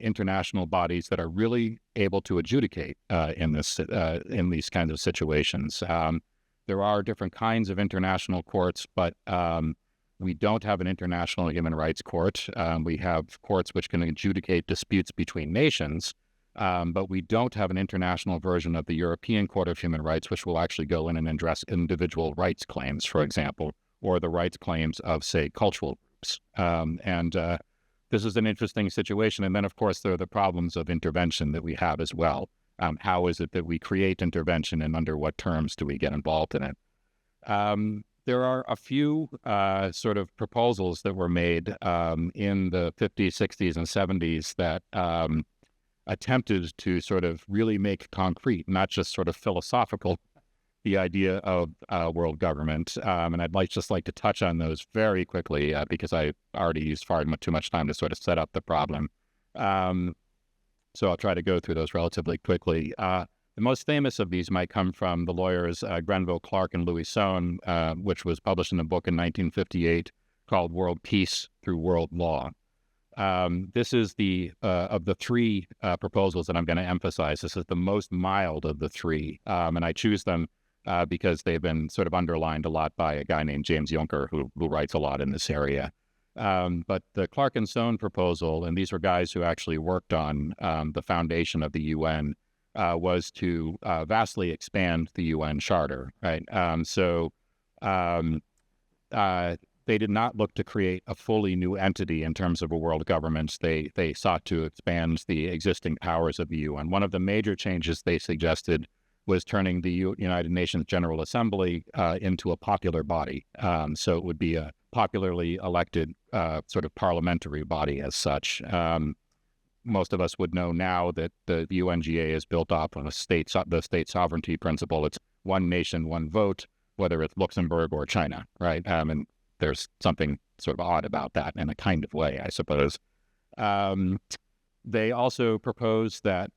international bodies that are really able to adjudicate in these kinds of situations. There are different kinds of international courts, but we don't have an international human rights court. We have courts which can adjudicate disputes between nations, but we don't have an international version of the European Court of Human Rights, which will actually go in and address individual rights claims, for example, or the rights claims of, say, cultural groups. This is an interesting situation. And then, of course, there are the problems of intervention that we have as well. How is it that we create intervention, and under what terms do we get involved in it? There are a few sort of proposals that were made in the 50s, 60s, and 70s that attempted to sort of really make concrete, not just sort of philosophical, the idea of world government. And I'd just like to touch on those very quickly because I already used far too much time to sort of set up the problem. So I'll try to go through those relatively quickly. The most famous of these might come from the lawyers Grenville Clark and Louis Sohn, which was published in a book in 1958 called World Peace Through World Law. This is the of the three proposals that I'm going to emphasize. This is the most mild of the three, and I choose them because they've been sort of underlined a lot by a guy named James Juncker, who writes a lot in this area. But the Clark and Sohn proposal, and these were guys who actually worked on the foundation of the UN, was to vastly expand the UN Charter, right? They did not look to create a fully new entity in terms of a world government. They sought to expand the existing powers of the UN. One of the major changes they suggested was turning the United Nations General Assembly into a popular body. So it would be a popularly elected sort of parliamentary body as such. Most of us would know now that the UNGA is built off of the state sovereignty principle. It's one nation, one vote, whether it's Luxembourg or China, right? And there's something sort of odd about that in a kind of way, I suppose. They also proposed that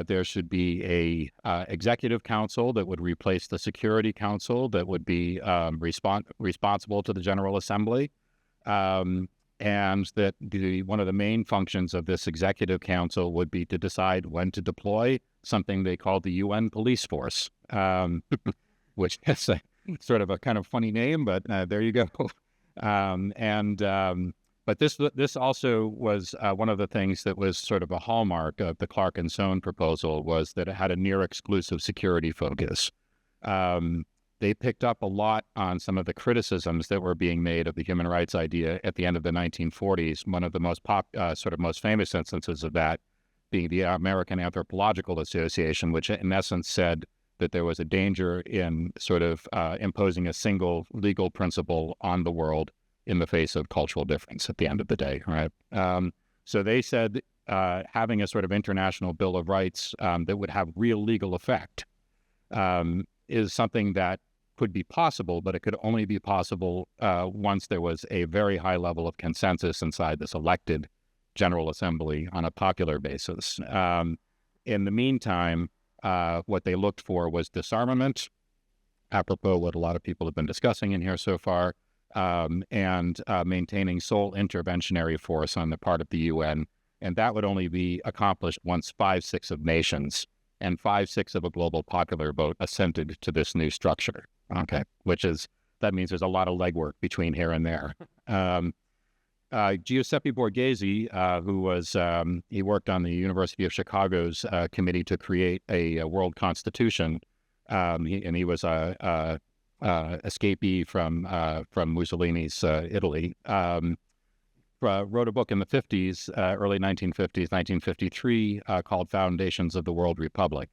there should be a executive council that would replace the Security Council that would be responsible to the General Assembly, and that one of the main functions of this executive council would be to decide when to deploy something they called the UN Police Force, which is sort of a kind of funny name, but there you go. But this also was one of the things that was sort of a hallmark of the Clark and Sohn proposal, was that it had a near exclusive security focus. They picked up a lot on some of the criticisms that were being made of the human rights idea at the end of the 1940s. One of the most most famous instances of that being the American Anthropological Association, which in essence said that there was a danger in sort of imposing a single legal principle on the world in the face of cultural difference at the end of the day, right? So they said having a sort of international Bill of Rights that would have real legal effect is something that could be possible, but it could only be possible once there was a very high level of consensus inside this elected General Assembly on a popular basis. In the meantime, what they looked for was disarmament, apropos what a lot of people have been discussing in here so far, and maintaining sole interventionary force on the part of the UN. And that would only be accomplished once 5/6 of nations and 5/6 of a global popular vote assented to this new structure. Okay, that means there's a lot of legwork between here and there. Giuseppe Borghese, who was, he worked on the University of Chicago's committee to create a world constitution, he was a escapee from Mussolini's Italy. Wrote a book in the 50s, early 1950s, 1953, called Foundations of the World Republic.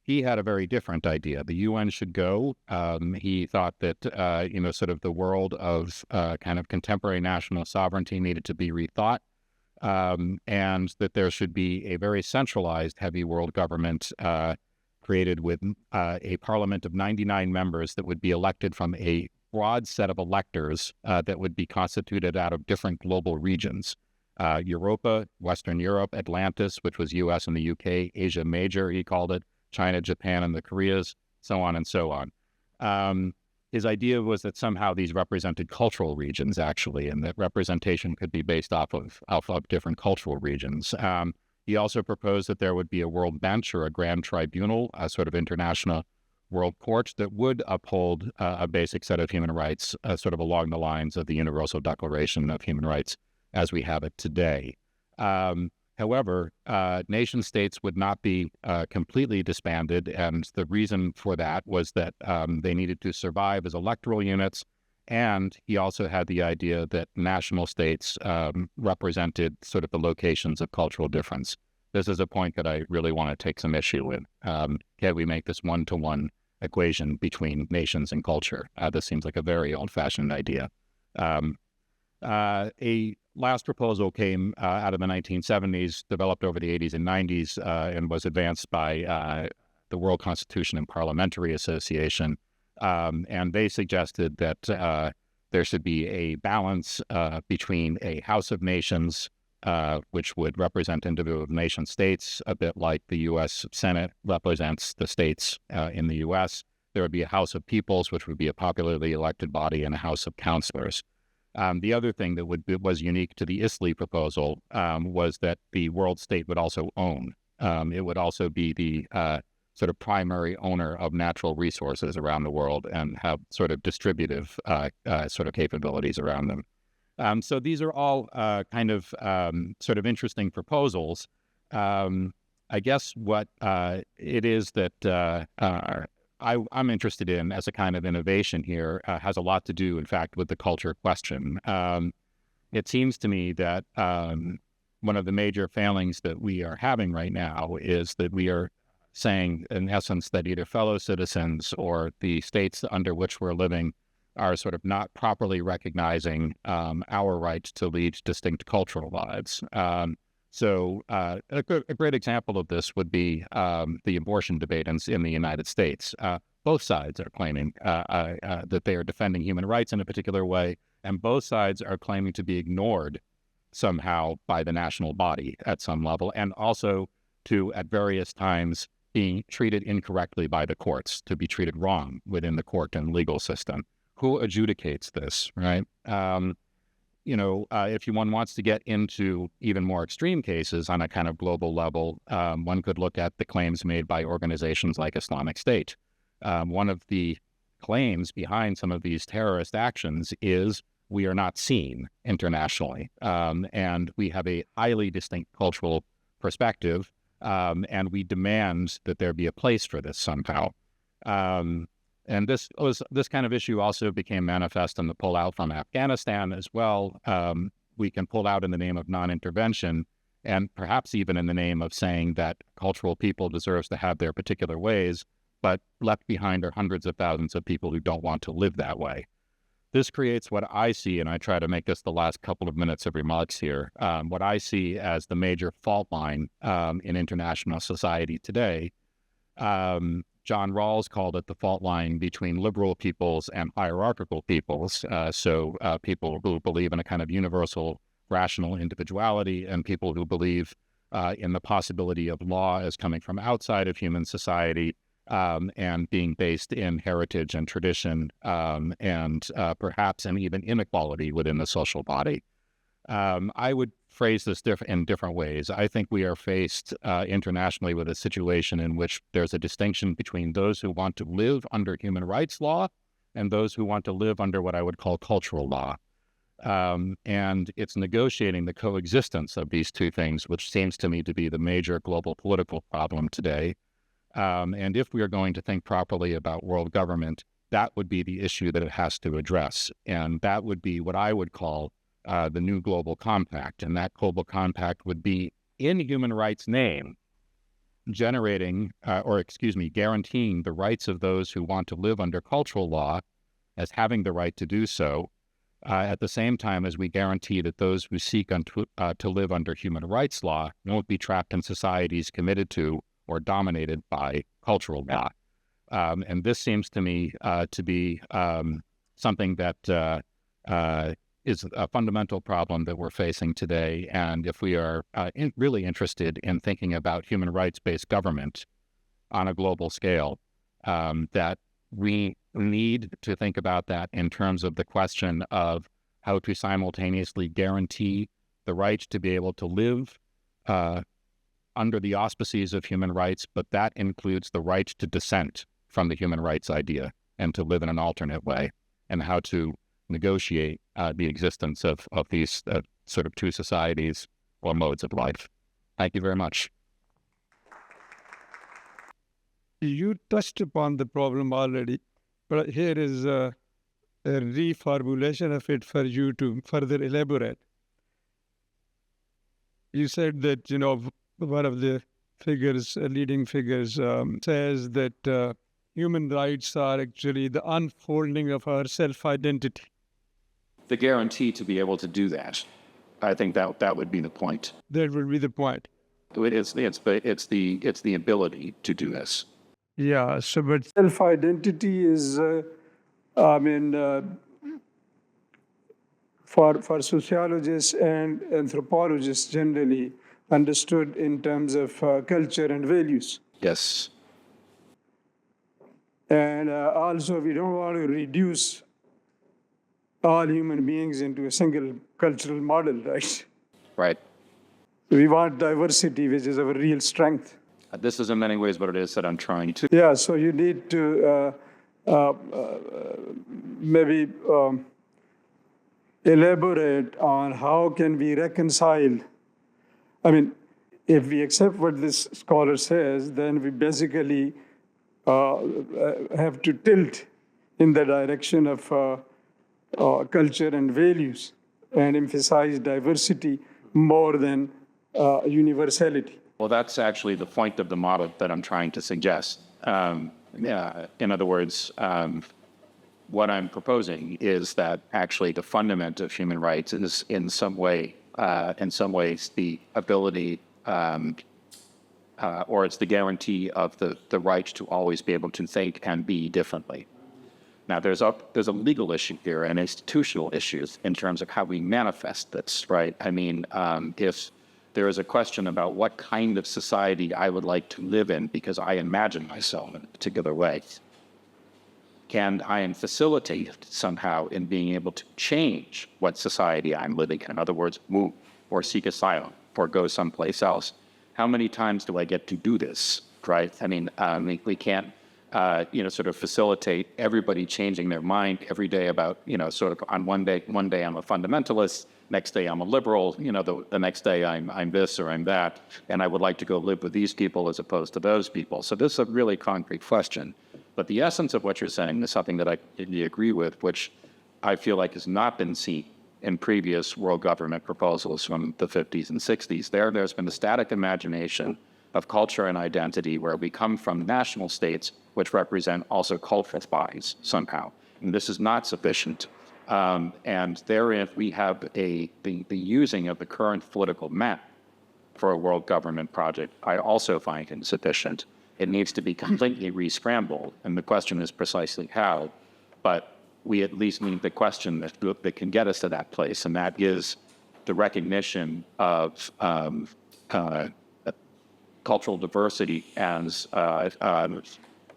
He had a very different idea. The UN should go. He thought that, sort of the world of kind of contemporary national sovereignty needed to be rethought, and that there should be a very centralized heavy world government created with a parliament of 99 members that would be elected from a broad set of electors that would be constituted out of different global regions. Europa, Western Europe, Atlantis, which was US and the UK, Asia Major, he called it, China, Japan, and the Koreas, so on and so on. His idea was that somehow these represented cultural regions, actually, and that representation could be based off of different cultural regions. He also proposed that there would be a world bench or a grand tribunal, a sort of international world court that would uphold a basic set of human rights, sort of along the lines of the Universal Declaration of Human Rights as we have it today. However, nation states would not be completely disbanded, and the reason for that was that they needed to survive as electoral units, and he also had the idea that national states represented sort of the locations of cultural difference. This is a point that I really want to take some issue with. Can we make this one-to-one equation between nations and culture? This seems like a very old-fashioned idea. A last proposal came out of the 1970s, developed over the 80s and 90s, and was advanced by the World Constitution and Parliamentary Association. And they suggested that there should be a balance between a House of Nations, which would represent individual nation states, a bit like the U.S. Senate represents the states in the U.S. There would be a House of Peoples, which would be a popularly elected body, and a House of Councilors. The other thing that was unique to the Isley proposal was that the world state would also own. It would also be the sort of primary owner of natural resources around the world and have sort of distributive sort of capabilities around them. So these are all kind of sort of interesting proposals. I guess what it is that I'm interested in as a kind of innovation here has a lot to do, in fact, with the culture question. It seems to me that one of the major failings that we are having right now is that we are saying, in essence, that either fellow citizens or the states under which we're living are sort of not properly recognizing our right to lead distinct cultural lives. So a great example of this would be the abortion debate in the United States. Both sides are claiming that they are defending human rights in a particular way, and both sides are claiming to be ignored somehow by the national body at some level, and also to, at various times, being treated incorrectly by the courts, to be treated wrong within the court and legal system. Who adjudicates this, right? If one wants to get into even more extreme cases on a kind of global level, one could look at the claims made by organizations like Islamic State. One of the claims behind some of these terrorist actions is we are not seen internationally, and we have a highly distinct cultural perspective, and we demand that there be a place for this somehow. And this kind of issue also became manifest in the pullout from Afghanistan as well. We can pull out in the name of non-intervention, and perhaps even in the name of saying that cultural people deserves to have their particular ways, but left behind are hundreds of thousands of people who don't want to live that way. This creates what I see, and I try to make this the last couple of minutes of remarks here, what I see as the major fault line in international society today. John Rawls called it the fault line between liberal peoples and hierarchical peoples. So people who believe in a kind of universal rational individuality and people who believe in the possibility of law as coming from outside of human society and being based in heritage and tradition and perhaps and even inequality within the social body. I would phrase this in different ways. I think we are faced internationally with a situation in which there's a distinction between those who want to live under human rights law and those who want to live under what I would call cultural law. And it's negotiating the coexistence of these two things, which seems to me to be the major global political problem today. And if we are going to think properly about world government, that would be the issue that it has to address. And that would be what I would call the new global compact. And that global compact would be, in human rights name, guaranteeing the rights of those who want to live under cultural law as having the right to do so, at the same time as we guarantee that those who seek to live under human rights law won't be trapped in societies committed to or dominated by cultural law. And this seems to me to be something that is a fundamental problem that we're facing today. And if we are really interested in thinking about human rights-based government on a global scale, that we need to think about that in terms of the question of how to simultaneously guarantee the right to be able to live under the auspices of human rights, but that includes the right to dissent from the human rights idea and to live in an alternate way, and how to negotiate the existence of these sort of two societies or modes of life. Thank you very much. You touched upon the problem already, but here is a reformulation of it for you to further elaborate. You said that, one of the figures, leading figures, says that human rights are actually the unfolding of our self-identity. The guarantee to be able to do that, I think that would be the point. That would be the point. It's the ability to do this. Yeah, so but self-identity is, for sociologists and anthropologists generally understood in terms of culture and values. Yes. And also, we don't want to reduce all human beings into a single cultural model, right? Right. We want diversity, which is our real strength. This is in many ways what it is that I'm trying to. Yeah, so you need to maybe elaborate on how can we reconcile. I mean, if we accept what this scholar says, then we basically have to tilt in the direction of culture and values and emphasize diversity more than universality. Well, that's actually the point of the model that I'm trying to suggest. In other words, what I'm proposing is that actually the fundament of human rights is in some ways the ability or it's the guarantee of the right to always be able to think and be differently. Now, there's a legal issue here and institutional issues in terms of how we manifest this, right? I mean, if there is a question about what kind of society I would like to live in because I imagine myself in a particular way, can I facilitate somehow in being able to change what society I'm living in? In other words, move or seek asylum or go someplace else. How many times do I get to do this, right? I mean, we can't, sort of facilitate everybody changing their mind every day about, sort of on one day I'm a fundamentalist, next day I'm a liberal, the next day I'm this or I'm that, and I would like to go live with these people as opposed to those people. So this is a really concrete question. But the essence of what you're saying is something that I agree with, which I feel like has not been seen in previous world government proposals from the 50s and 60s. There's been a static imagination of culture and identity, where we come from national states, which represent also cultural bodies somehow. And this is not sufficient. And therein we have the using of the current political map for a world government project, I also find insufficient. It needs to be completely re-scrambled, and the question is precisely how. But we at least need the question that can get us to that place, and that is the recognition of cultural diversity as,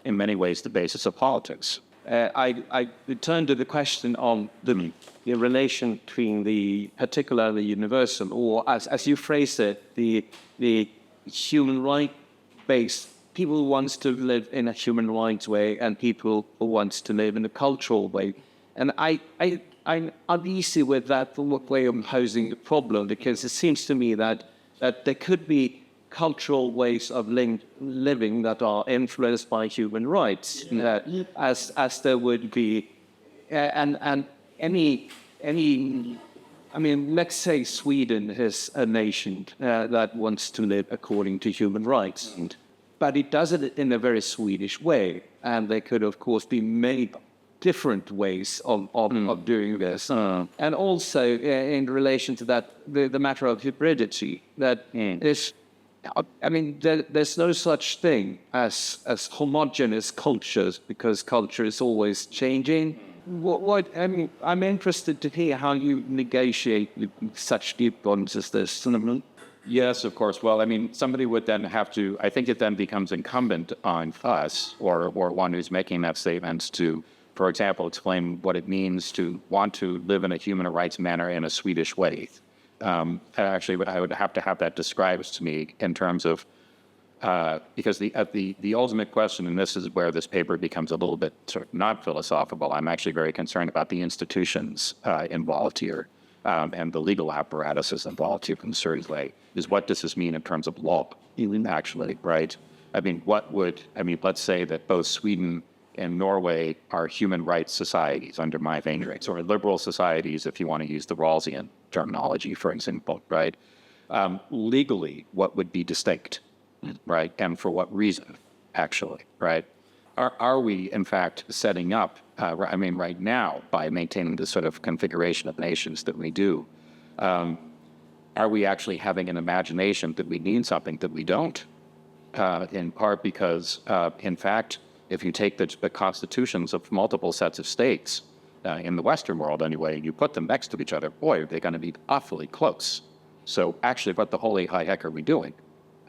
in many ways, the basis of politics. I return to the question on the relation between the particularly universal, or as you phrase it, the human right-based, people who wants to live in a human rights way and people who wants to live in a cultural way. And I'm uneasy with that way of posing the problem, because it seems to me that there could be cultural ways of living that are influenced by human rights, as there would be, and any. I mean, let's say Sweden is a nation that wants to live according to human rights, but it does it in a very Swedish way, and there could, of course, be many different ways of doing this, and also in relation to that, the matter of hybridity, that is. I mean, there's no such thing as homogeneous cultures, because culture is always changing. I mean, I'm interested to hear how you negotiate with such deep bonds as this. Yes, of course. Well, I mean, somebody would then have to, I think it then becomes incumbent on us, or one who's making that statement, to, for example, explain what it means to want to live in a human rights manner in a Swedish way. Actually, I would have to have that described to me in terms of, because the ultimate question, and this is where this paper becomes a little bit sort of not philosophical, I'm actually very concerned about the institutions involved here, and the legal apparatuses involved here in a certain way, is what does this mean in terms of law, actually, right? I mean, let's say that both Sweden and Norway are human rights societies under my rates, or liberal societies, if you want to use the Rawlsian terminology, for example, right? Legally, what would be distinct, right? And for what reason, actually, right? Are we, in fact, setting up, right now, by maintaining the sort of configuration of nations that we do, are we actually having an imagination that we need something that we don't? In part because, in fact, if you take the constitutions of multiple sets of states, in the Western world anyway, you put them next to each other, boy, they're going to be awfully close. So actually, what the holy high heck are we doing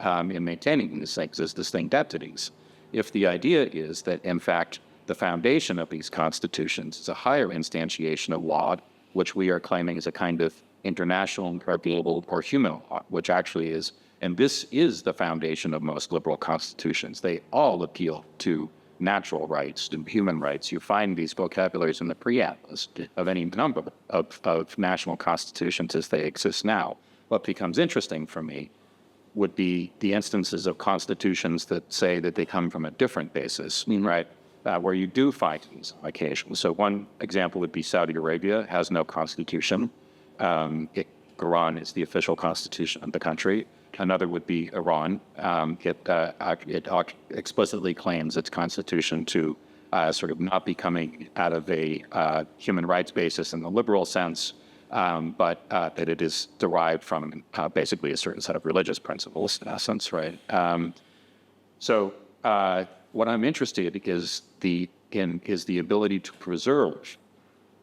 in maintaining these things as distinct entities? If the idea is that, in fact, the foundation of these constitutions is a higher instantiation of law, which we are claiming is a kind of international or global or human law, which actually is, and this is the foundation of most liberal constitutions. They all appeal to natural rights, to human rights. You find these vocabularies in the preambles of any number of national constitutions as they exist now. What becomes interesting for me would be the instances of constitutions that say that they come from a different basis, right? Where you do find these occasions. So one example would be Saudi Arabia has no constitution. Quran is the official constitution of the country. Another would be Iran. It explicitly claims its constitution to sort of not be coming out of a human rights basis in the liberal sense, but that it is derived from basically a certain set of religious principles, in essence, right? So what I'm interested in is the ability to preserve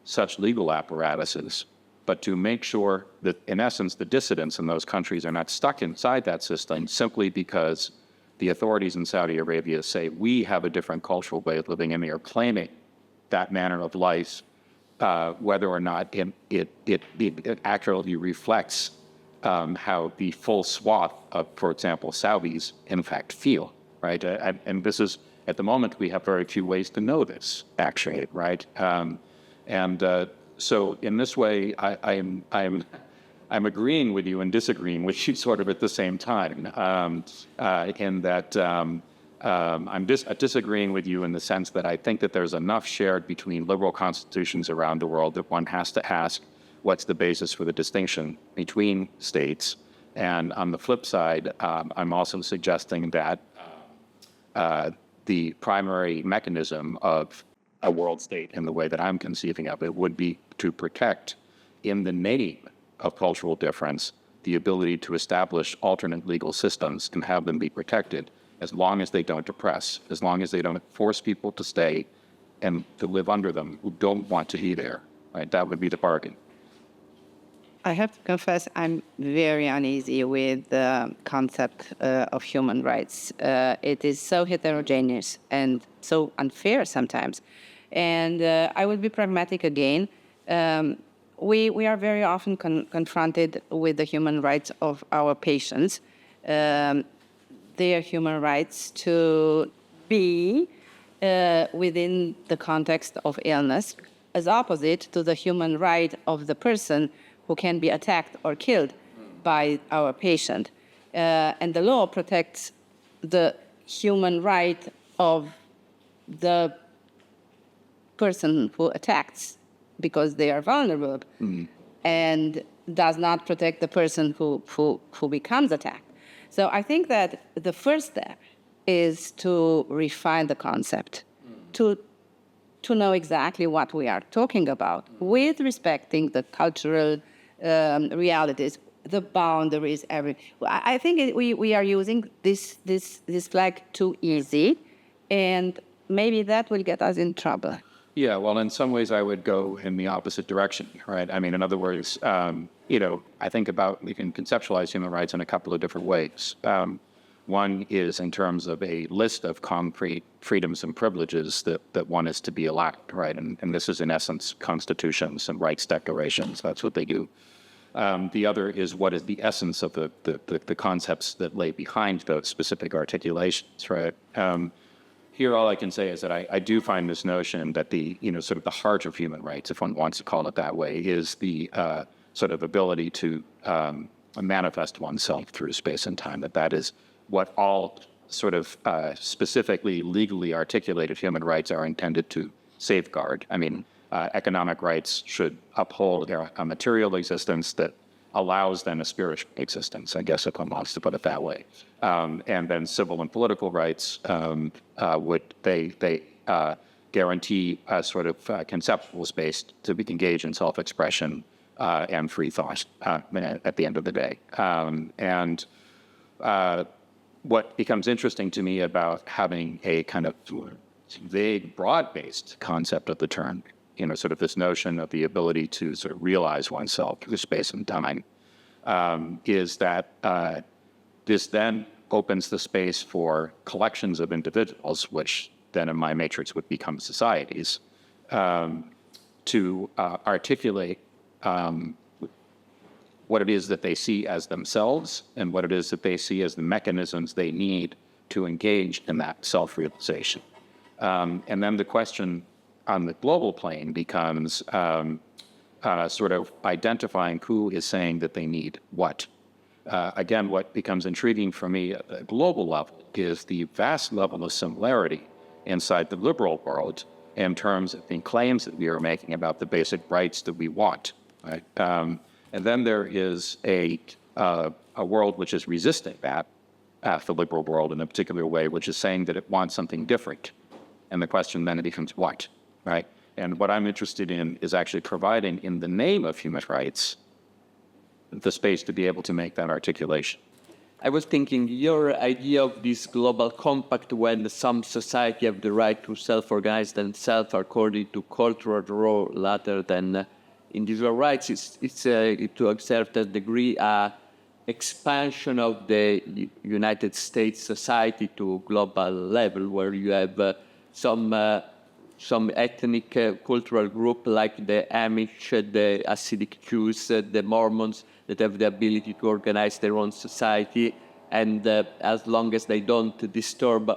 such legal apparatuses, but to make sure that, in essence, the dissidents in those countries are not stuck inside that system simply because the authorities in Saudi Arabia say we have a different cultural way of living and they are claiming that manner of life, whether or not it accurately reflects how the full swath of, for example, Saudis, in fact, feel, right? And this is, at the moment, we have very few ways to know this, actually, right? So in this way, I'm agreeing with you and disagreeing with you sort of at the same time. In that I'm disagreeing with you in the sense that I think that there's enough shared between liberal constitutions around the world that one has to ask what's the basis for the distinction between states. And on the flip side, I'm also suggesting that the primary mechanism of a world state in the way that I'm conceiving of it would be to protect, in the name of cultural difference, the ability to establish alternate legal systems and have them be protected as long as they don't oppress, as long as they don't force people to stay and to live under them who don't want to be there. Right? That would be the bargain. I have to confess, I'm very uneasy with the concept of human rights. It is so heterogeneous and so unfair sometimes. And I would be pragmatic again. We are very often confronted with the human rights of our patients, their human rights to be within the context of illness, as opposite to the human right of the person who can be attacked or killed by our patient. And the law protects the human right of the person who attacks because they are vulnerable, and does not protect the person who becomes attacked. So I think that the first step is to refine the concept, to know exactly what we are talking about, with respecting the cultural realities, the boundaries. I think we are using this flag too easy, and maybe that will get us in trouble. Yeah, well, in some ways I would go in the opposite direction, right? I mean, in other words, I think about, we can conceptualize human rights in a couple of different ways. One is in terms of a list of concrete freedoms and privileges that one is to be allowed, right? And this is in essence constitutions and rights declarations. That's what they do. The other is what is the essence of the concepts that lay behind those specific articulations, right? Here, all I can say is that I do find this notion that the, sort of the heart of human rights, if one wants to call it that way, is the sort of ability to manifest oneself through space and time, that is what all sort of specifically legally articulated human rights are intended to safeguard. I mean, economic rights should uphold a material existence that allows then a spiritual existence, I guess, if one wants to put it that way. And then civil and political rights would guarantee a sort of conceptual space to engage in self-expression and free thought at the end of the day. And what becomes interesting to me about having a kind of vague, broad-based concept of the term, sort of this notion of the ability to sort of realize oneself through space and time, is that this then opens the space for collections of individuals, which then in my matrix would become societies, to articulate what it is that they see as themselves and what it is that they see as the mechanisms they need to engage in that self-realization. And then the question on the global plane becomes sort of identifying who is saying that they need what. Again, what becomes intriguing for me at the global level is the vast level of similarity inside the liberal world in terms of the claims that we are making about the basic rights that we want. Right? And then there is a world which is resisting that, the liberal world in a particular way, which is saying that it wants something different. And the question then becomes what, right? And what I'm interested in is actually providing, in the name of human rights, the space to be able to make that articulation. I was thinking your idea of this global compact when some society have the right to self-organize themselves according to cultural law rather than individual rights, it's to a certain degree expansion of the United States society to global level, where you have some ethnic cultural group like the Amish, the Hasidic Jews, the Mormons, that have the ability to organize their own society, and as long as they don't disturb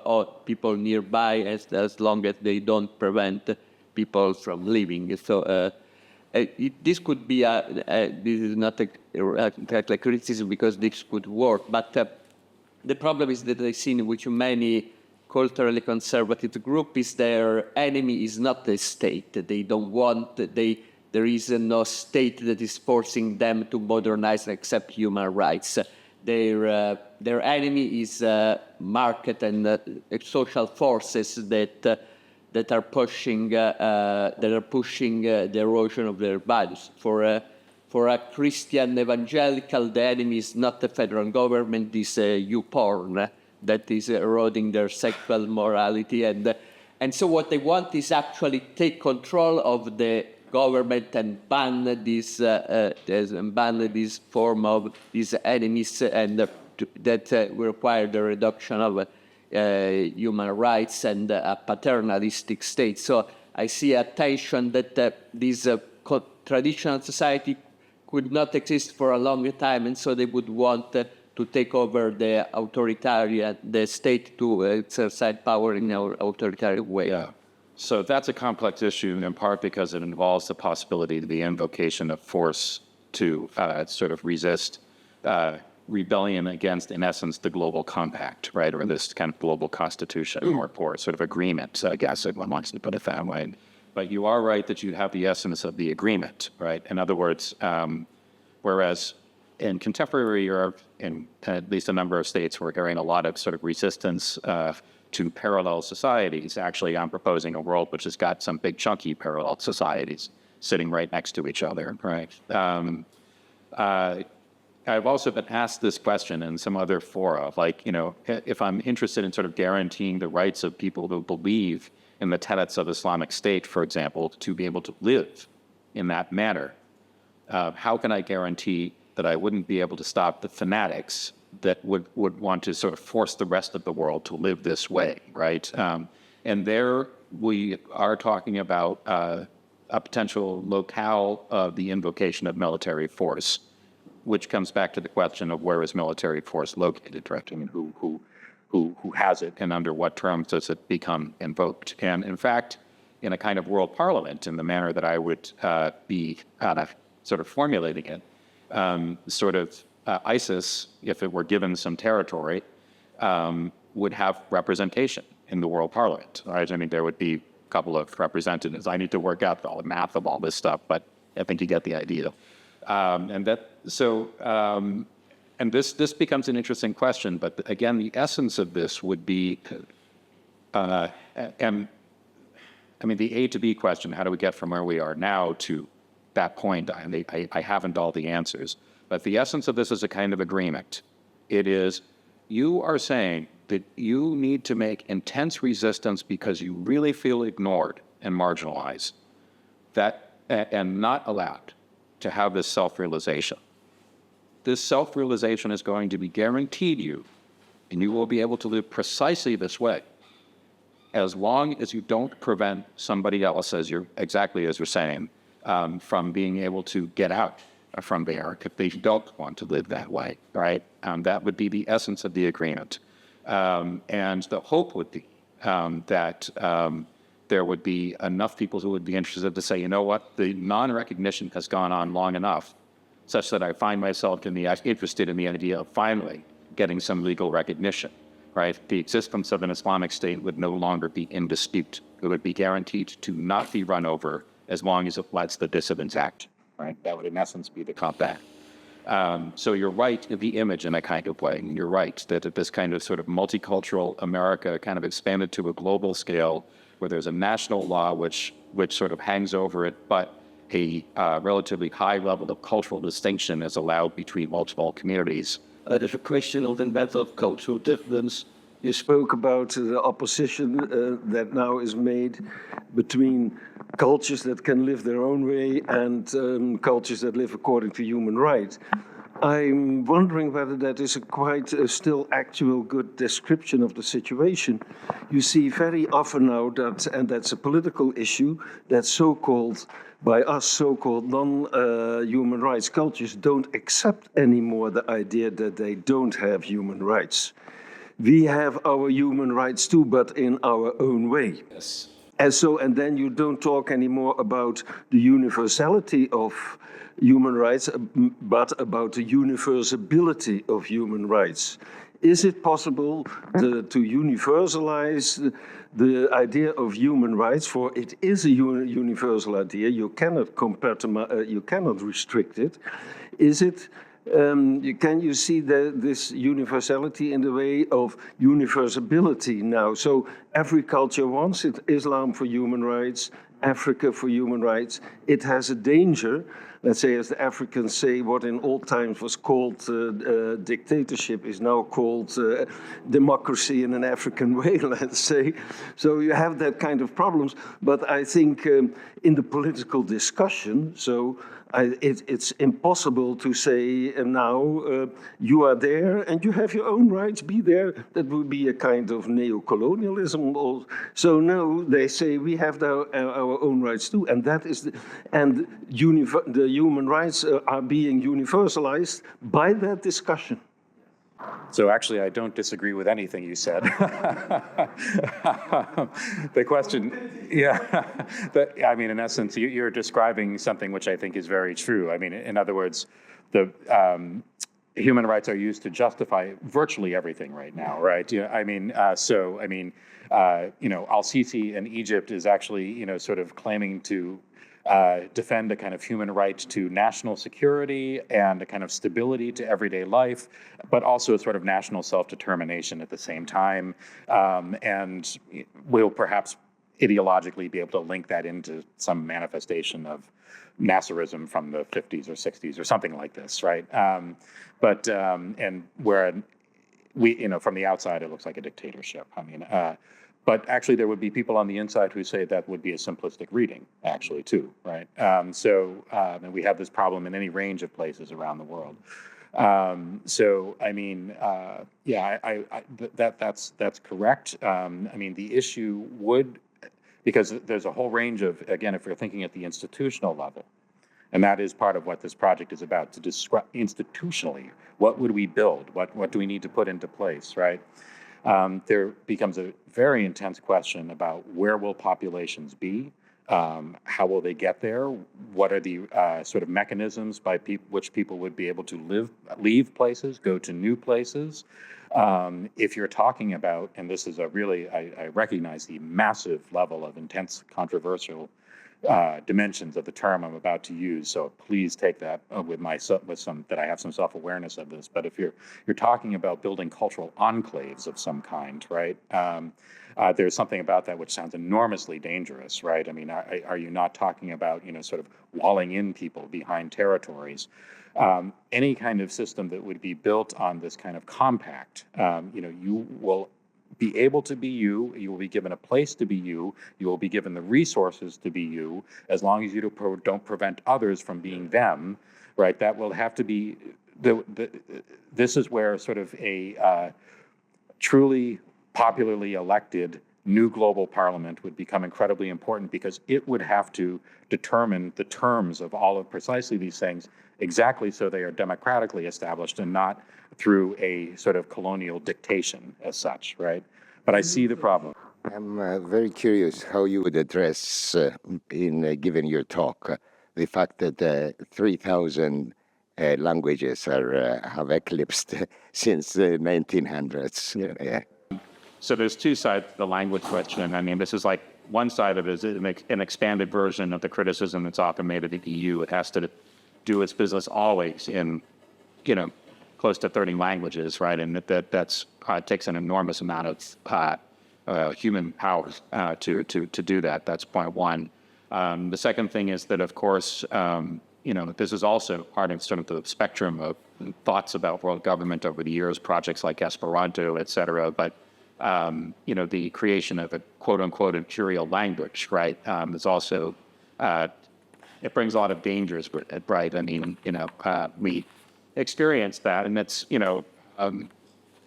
people nearby, as long as they don't prevent people from living. So this could be this is not a criticism, because this could work, but the problem is that I see in which many culturally conservative group is their enemy is not the state. They don't want, there is no state that is forcing them to modernize and accept human rights. their enemy is market and social forces that are pushing the erosion of their values. For a Christian evangelical, the enemy is not the federal government, it's YouPorn that is eroding their sexual morality. And so what they want is actually take control of the government and ban this form of these enemies, and that require the reduction of human rights and a paternalistic state. So I see a tension that this traditional society could not exist for a longer time, and so they would want to take over the state to exercise power in an authoritarian way. Yeah. So that's a complex issue, in part because it involves the possibility of the invocation of force to sort of resist rebellion against, in essence, the global compact, right, or this kind of global constitution or sort of agreement, I guess, if one wants to put it that way. But you are right that you have the essence of the agreement, right? In other words, whereas in contemporary Europe, in at least a number of states, we're hearing a lot of sort of resistance to parallel societies. Actually, I'm proposing a world which has got some big chunky parallel societies sitting right next to each other, right? I've also been asked this question in some other fora, like, you know, if I'm interested in sort of guaranteeing the rights of people who believe in the tenets of Islamic State, for example, to be able to live in that manner, how can I guarantee that I wouldn't be able to stop the fanatics that would want to sort of force the rest of the world to live this way, right? And there we are talking about a potential locale of the invocation of military force, which comes back to the question of where is military force located, right? I mean, who has it, and under what terms does it become invoked? And in fact, in a kind of world parliament, in the manner that I would be sort of formulating it, ISIS, if it were given some territory, would have representation in the world parliament, right? I mean, there would be a couple of representatives. I need to work out all the math of all this stuff, but I think you get the idea. And this becomes an interesting question, but again, the essence of this would be, the A to B question, how do we get from where we are now to that point? I haven't all the answers, but the essence of this is a kind of agreement. It is, you are saying that you need to make intense resistance because you really feel ignored and marginalized, and not allowed to have this self-realization. This self-realization is going to be guaranteed you, and you will be able to live precisely this way, as long as you don't prevent somebody else, exactly as you're saying, from being able to get out from there if they don't want to live that way, right? That would be the essence of the agreement. And the hope would be that there would be enough people who would be interested to say, you know what, the non-recognition has gone on long enough, such that I find myself interested in the idea of finally getting some legal recognition, right? The existence of an Islamic State would no longer be in dispute. It would be guaranteed to not be run over as long as it lets the dissidents act, right? That would in essence be the compact. So you're right in the image in a kind of way. You're right that this kind of sort of multicultural America kind of expanded to a global scale where there's a national law which sort of hangs over it, but a relatively high level of cultural distinction is allowed between multiple communities. There's a question of the matter of cultural difference. You spoke about the opposition that now is made between cultures that can live their own way and cultures that live according to human rights. I'm wondering whether that is still actual good description of the situation. You see very often now that, and that's a political issue, that so-called non-human rights cultures don't accept anymore the idea that they don't have human rights. We have our human rights too, but in our own way. Yes. And then you don't talk anymore about the universality of human rights, but about the universability of human rights. Is it possible to universalize the idea of human rights? For it is a universal idea. You cannot restrict it. Is it can you see this universality in the way of universability now? So every culture wants it, Islam for human rights, Africa for human rights. It has a danger, let's say, as the Africans say, what in old times was called dictatorship is now called democracy in an African way, let's say. So you have that kind of problems. But I think in the political discussion, it's impossible to say now you are there and you have your own rights, be there. That would be a kind of neo-colonialism. So no, they say we have our own rights too, and that is the human rights are being universalized by that discussion. So actually, I don't disagree with anything you said. The question, I mean, in essence, you're describing something which I think is very true. I mean, in other words, the human rights are used to justify virtually everything right now, right? I mean, Al-Sisi in Egypt is actually, sort of claiming to defend a kind of human right to national security and a kind of stability to everyday life, but also a sort of national self-determination at the same time. And we'll perhaps ideologically be able to link that into some manifestation of Nasserism from the 50s or 60s or something like this, right? And where from the outside, it looks like a dictatorship. I mean, but actually, there would be people on the inside who say that would be a simplistic reading, actually, too, right? And we have this problem in any range of places around the world. That's correct. The issue would, because there's a whole range of, again, if we're thinking at the institutional level, and that is part of what this project is about, to describe institutionally, what would we build? What do we need to put into place, right? There becomes a very intense question about where will populations be, how will they get there, what are the sort of mechanisms by which people would be able to leave places, go to new places. If you're talking about, and this is I recognize the massive level of intense controversial dimensions of the term I'm about to use, so please take that that I have some self-awareness of this. But if you're talking about building cultural enclaves of some kind, right? There's something about that which sounds enormously dangerous, right? I mean, are you not talking about sort of walling in people behind territories? Any kind of system that would be built on this kind of compact, you will be able to be you will be given a place to be you will be given the resources to be you, as long as you don't prevent others from being them, right? That will have to be, this is where sort of a truly popularly elected new global parliament would become incredibly important, because it would have to determine the terms of all of precisely these things, exactly so they are democratically established and not through a sort of colonial dictation as such, right? But I see the problem. I'm very curious how you would address, given your talk, the fact that 3,000 languages have eclipsed since the 1900s. Yeah. So there's two sides to the language question. I mean, this is like one side of it is an expanded version of the criticism that's often made of the EU. It has to do its business always in, close to 30 languages, right? And that's takes an enormous amount of human power to do that. That's point one. The second thing is that, of course, this is also part of sort of the spectrum of thoughts about world government over the years, projects like Esperanto, et cetera. But the creation of a quote-unquote imperial language, right, is also, it brings a lot of dangers with it, right? I mean, we experienced that, and it's,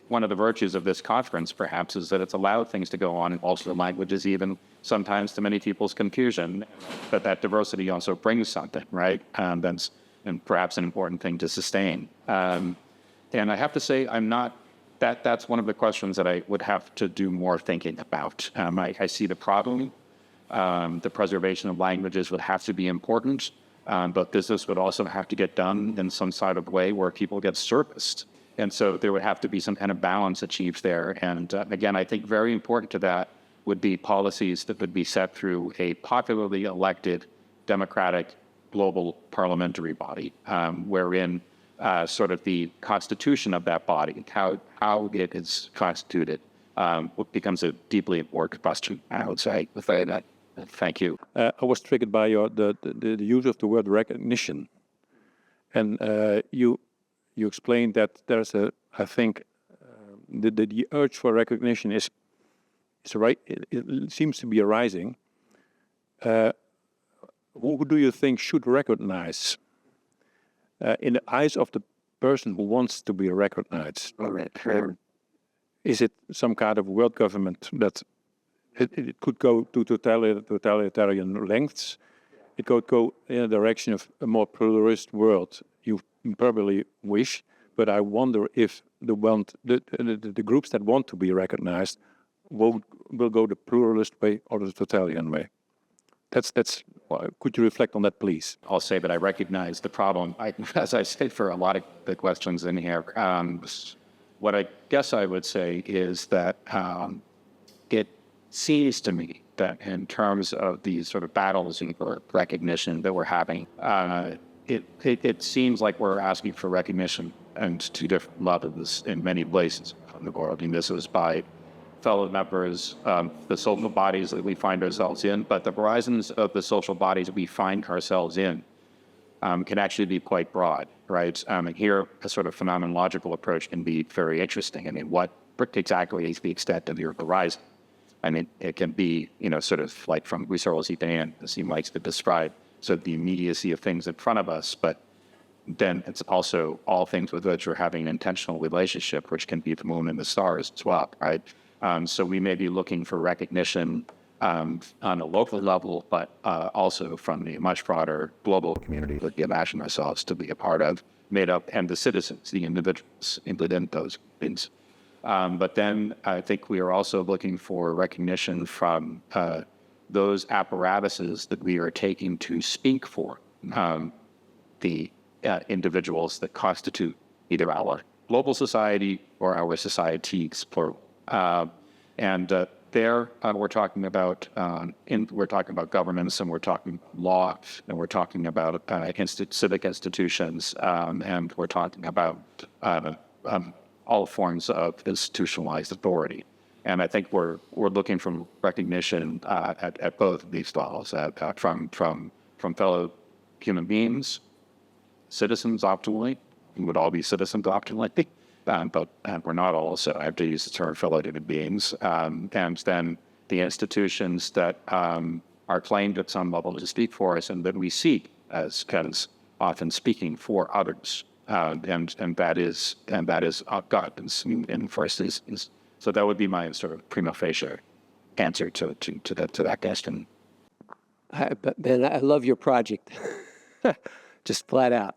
one of the virtues of this conference, perhaps, is that it's allowed things to go on in multiple languages, even sometimes to many people's confusion, but that diversity also brings something, right? That's and perhaps an important thing to sustain. And I have to say, that's one of the questions that I would have to do more thinking about. I see the problem. The preservation of languages would have to be important, but business would also have to get done in some sort of way where people get serviced. And so there would have to be some kind of balance achieved there. And again, I think very important to that would be policies that would be set through a popularly elected, democratic, global parliamentary body, wherein sort of the constitution of that body, how it is constituted, becomes a deeply important question, I would say. Thank you. I was triggered by the use of the word recognition, and you explained that there's I think the urge for recognition is right. It seems to be arising. Who do you think should recognize? In the eyes of the person who wants to be recognized, is it some kind of world government that it could go to totalitarian lengths? It could go in a direction of a more pluralist world. You probably wish, but I wonder if the groups that want to be recognized will go the pluralist way or the totalitarian way. That's. Could you reflect on that, please? I'll say that I recognize the problem. As I said for a lot of the questions in here, what I guess I would say is that it seems to me that in terms of these sort of battles for recognition that we're having, it seems like we're asking for recognition and to different levels in many places in the world. I mean, this was by fellow members, the social bodies that we find ourselves in, but the horizons of the social bodies we find ourselves in can actually be quite broad, right? And here, a sort of phenomenological approach can be very interesting. I mean, what exactly is the extent of your horizon? I mean, it can be, sort of like from Husserl's Ideen, as he likes to describe, sort of the immediacy of things in front of us, but then it's also all things with which we're having an intentional relationship, which can be the moon and the stars as well, right? So we may be looking for recognition on a local level, but also from the much broader global community that we imagine ourselves to be a part of, made up, and the citizens, the individuals within those things. But then I think we are also looking for recognition from those apparatuses that we are taking to speak for the individuals that constitute either our global society or our societies, plural. There we're talking about governance, and we're talking law, and we're talking about civic institutions, and we're talking about all forms of institutionalized authority. And I think we're looking for recognition at both of these levels, from fellow human beings, citizens optimally. We would all be citizens optimally. But we're not all, so I have to use the term fellow human beings. And then the institutions that are claimed at some level to speak for us and that we see as often speaking for others. And that is God in first instance. So that would be my sort of prima facie answer to that question. Ben, I love your project, just flat out.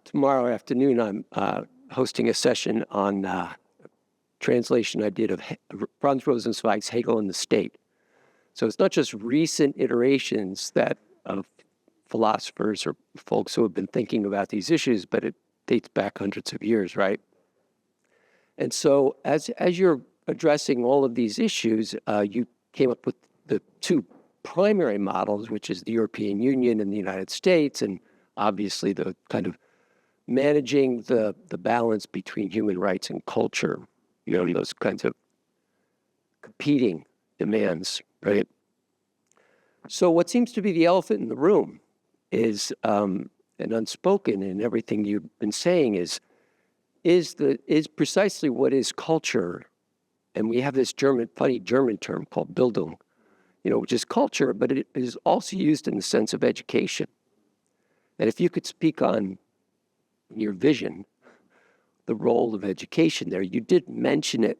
Tomorrow afternoon, I'm hosting a session on translation I did of Franz Rosenzweig's Hegel and the State. So it's not just recent iterations of philosophers or folks who have been thinking about these issues, but it dates back hundreds of years, right? And so as you're addressing all of these issues, you came up with the two primary models, which is the European Union and the United States, and obviously the kind of managing the balance between human rights and culture, those kinds of competing demands, right? So what seems to be the elephant in the room is, and unspoken in everything you've been saying is precisely what is culture. And we have this funny German term called Bildung, which is culture, but it is also used in the sense of education. And if you could speak on your vision, the role of education there, you did mention it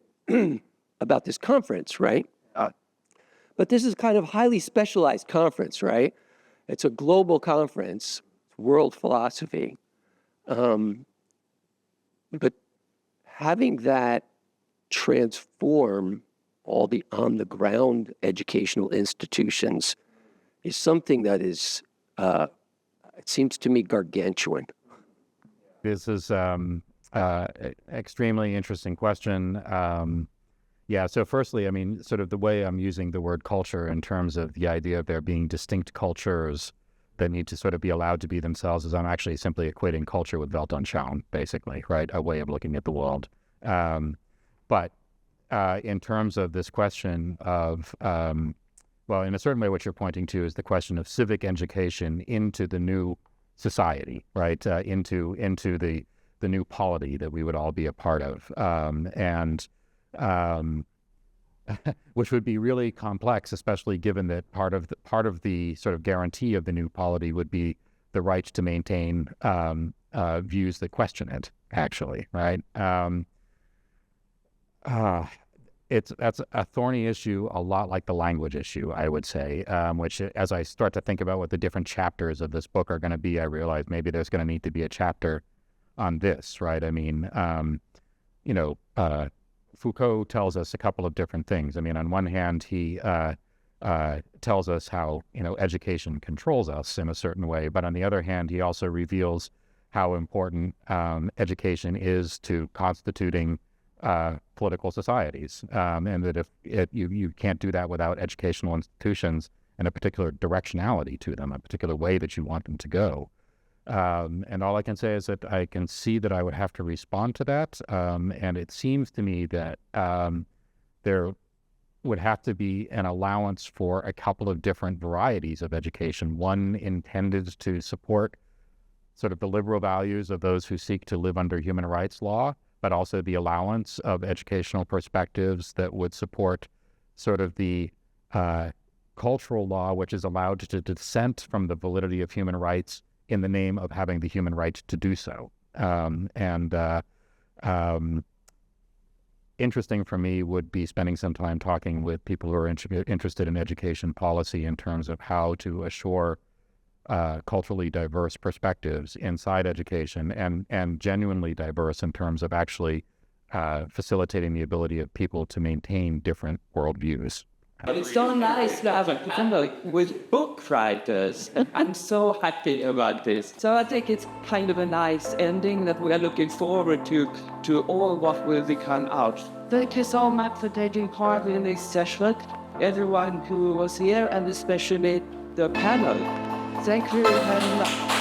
about this conference, right? But this is kind of highly specialized conference, right? It's a global conference, world philosophy. But having that transform all the on-the-ground educational institutions is something that is, it seems to me, gargantuan. This is extremely interesting question. So firstly, I mean, sort of the way I'm using the word culture in terms of the idea of there being distinct cultures that need to sort of be allowed to be themselves is I'm actually simply equating culture with Weltanschauung, basically, right? A way of looking at the world. But in terms of this question of, well, in a certain way, what you're pointing to is the question of civic education into the new society, right? Into the new polity that we would all be a part of, which would be really complex, especially given that part of the sort of guarantee of the new polity would be the right to maintain views that question it, actually, right? That's a thorny issue, a lot like the language issue, I would say, which as I start to think about what the different chapters of this book are going to be, I realize maybe there's going to need to be a chapter on this, right? I mean, Foucault tells us a couple of different things. I mean, on one hand, he tells us how, education controls us in a certain way, but on the other hand, he also reveals how important education is to constituting political societies, and that if you can't do that without educational institutions and a particular directionality to them, a particular way that you want them to go. And all I can say is that I can see that I would have to respond to that, and it seems to me that there would have to be an allowance for a couple of different varieties of education, one intended to support sort of the liberal values of those who seek to live under human rights law, but also the allowance of educational perspectives that would support sort of the cultural law, which is allowed to dissent from the validity of human rights in the name of having the human right to do so. Interesting for me would be spending some time talking with people who are interested in education policy in terms of how to assure culturally diverse perspectives inside education and genuinely diverse in terms of actually facilitating the ability of people to maintain different worldviews. It's so nice to have a panel with book writers. I'm so happy about this. So I think it's kind of a nice ending that we are looking forward to all what will come out. Thank you so much for taking part in this session, everyone who was here, and especially the panel. Thank you very much.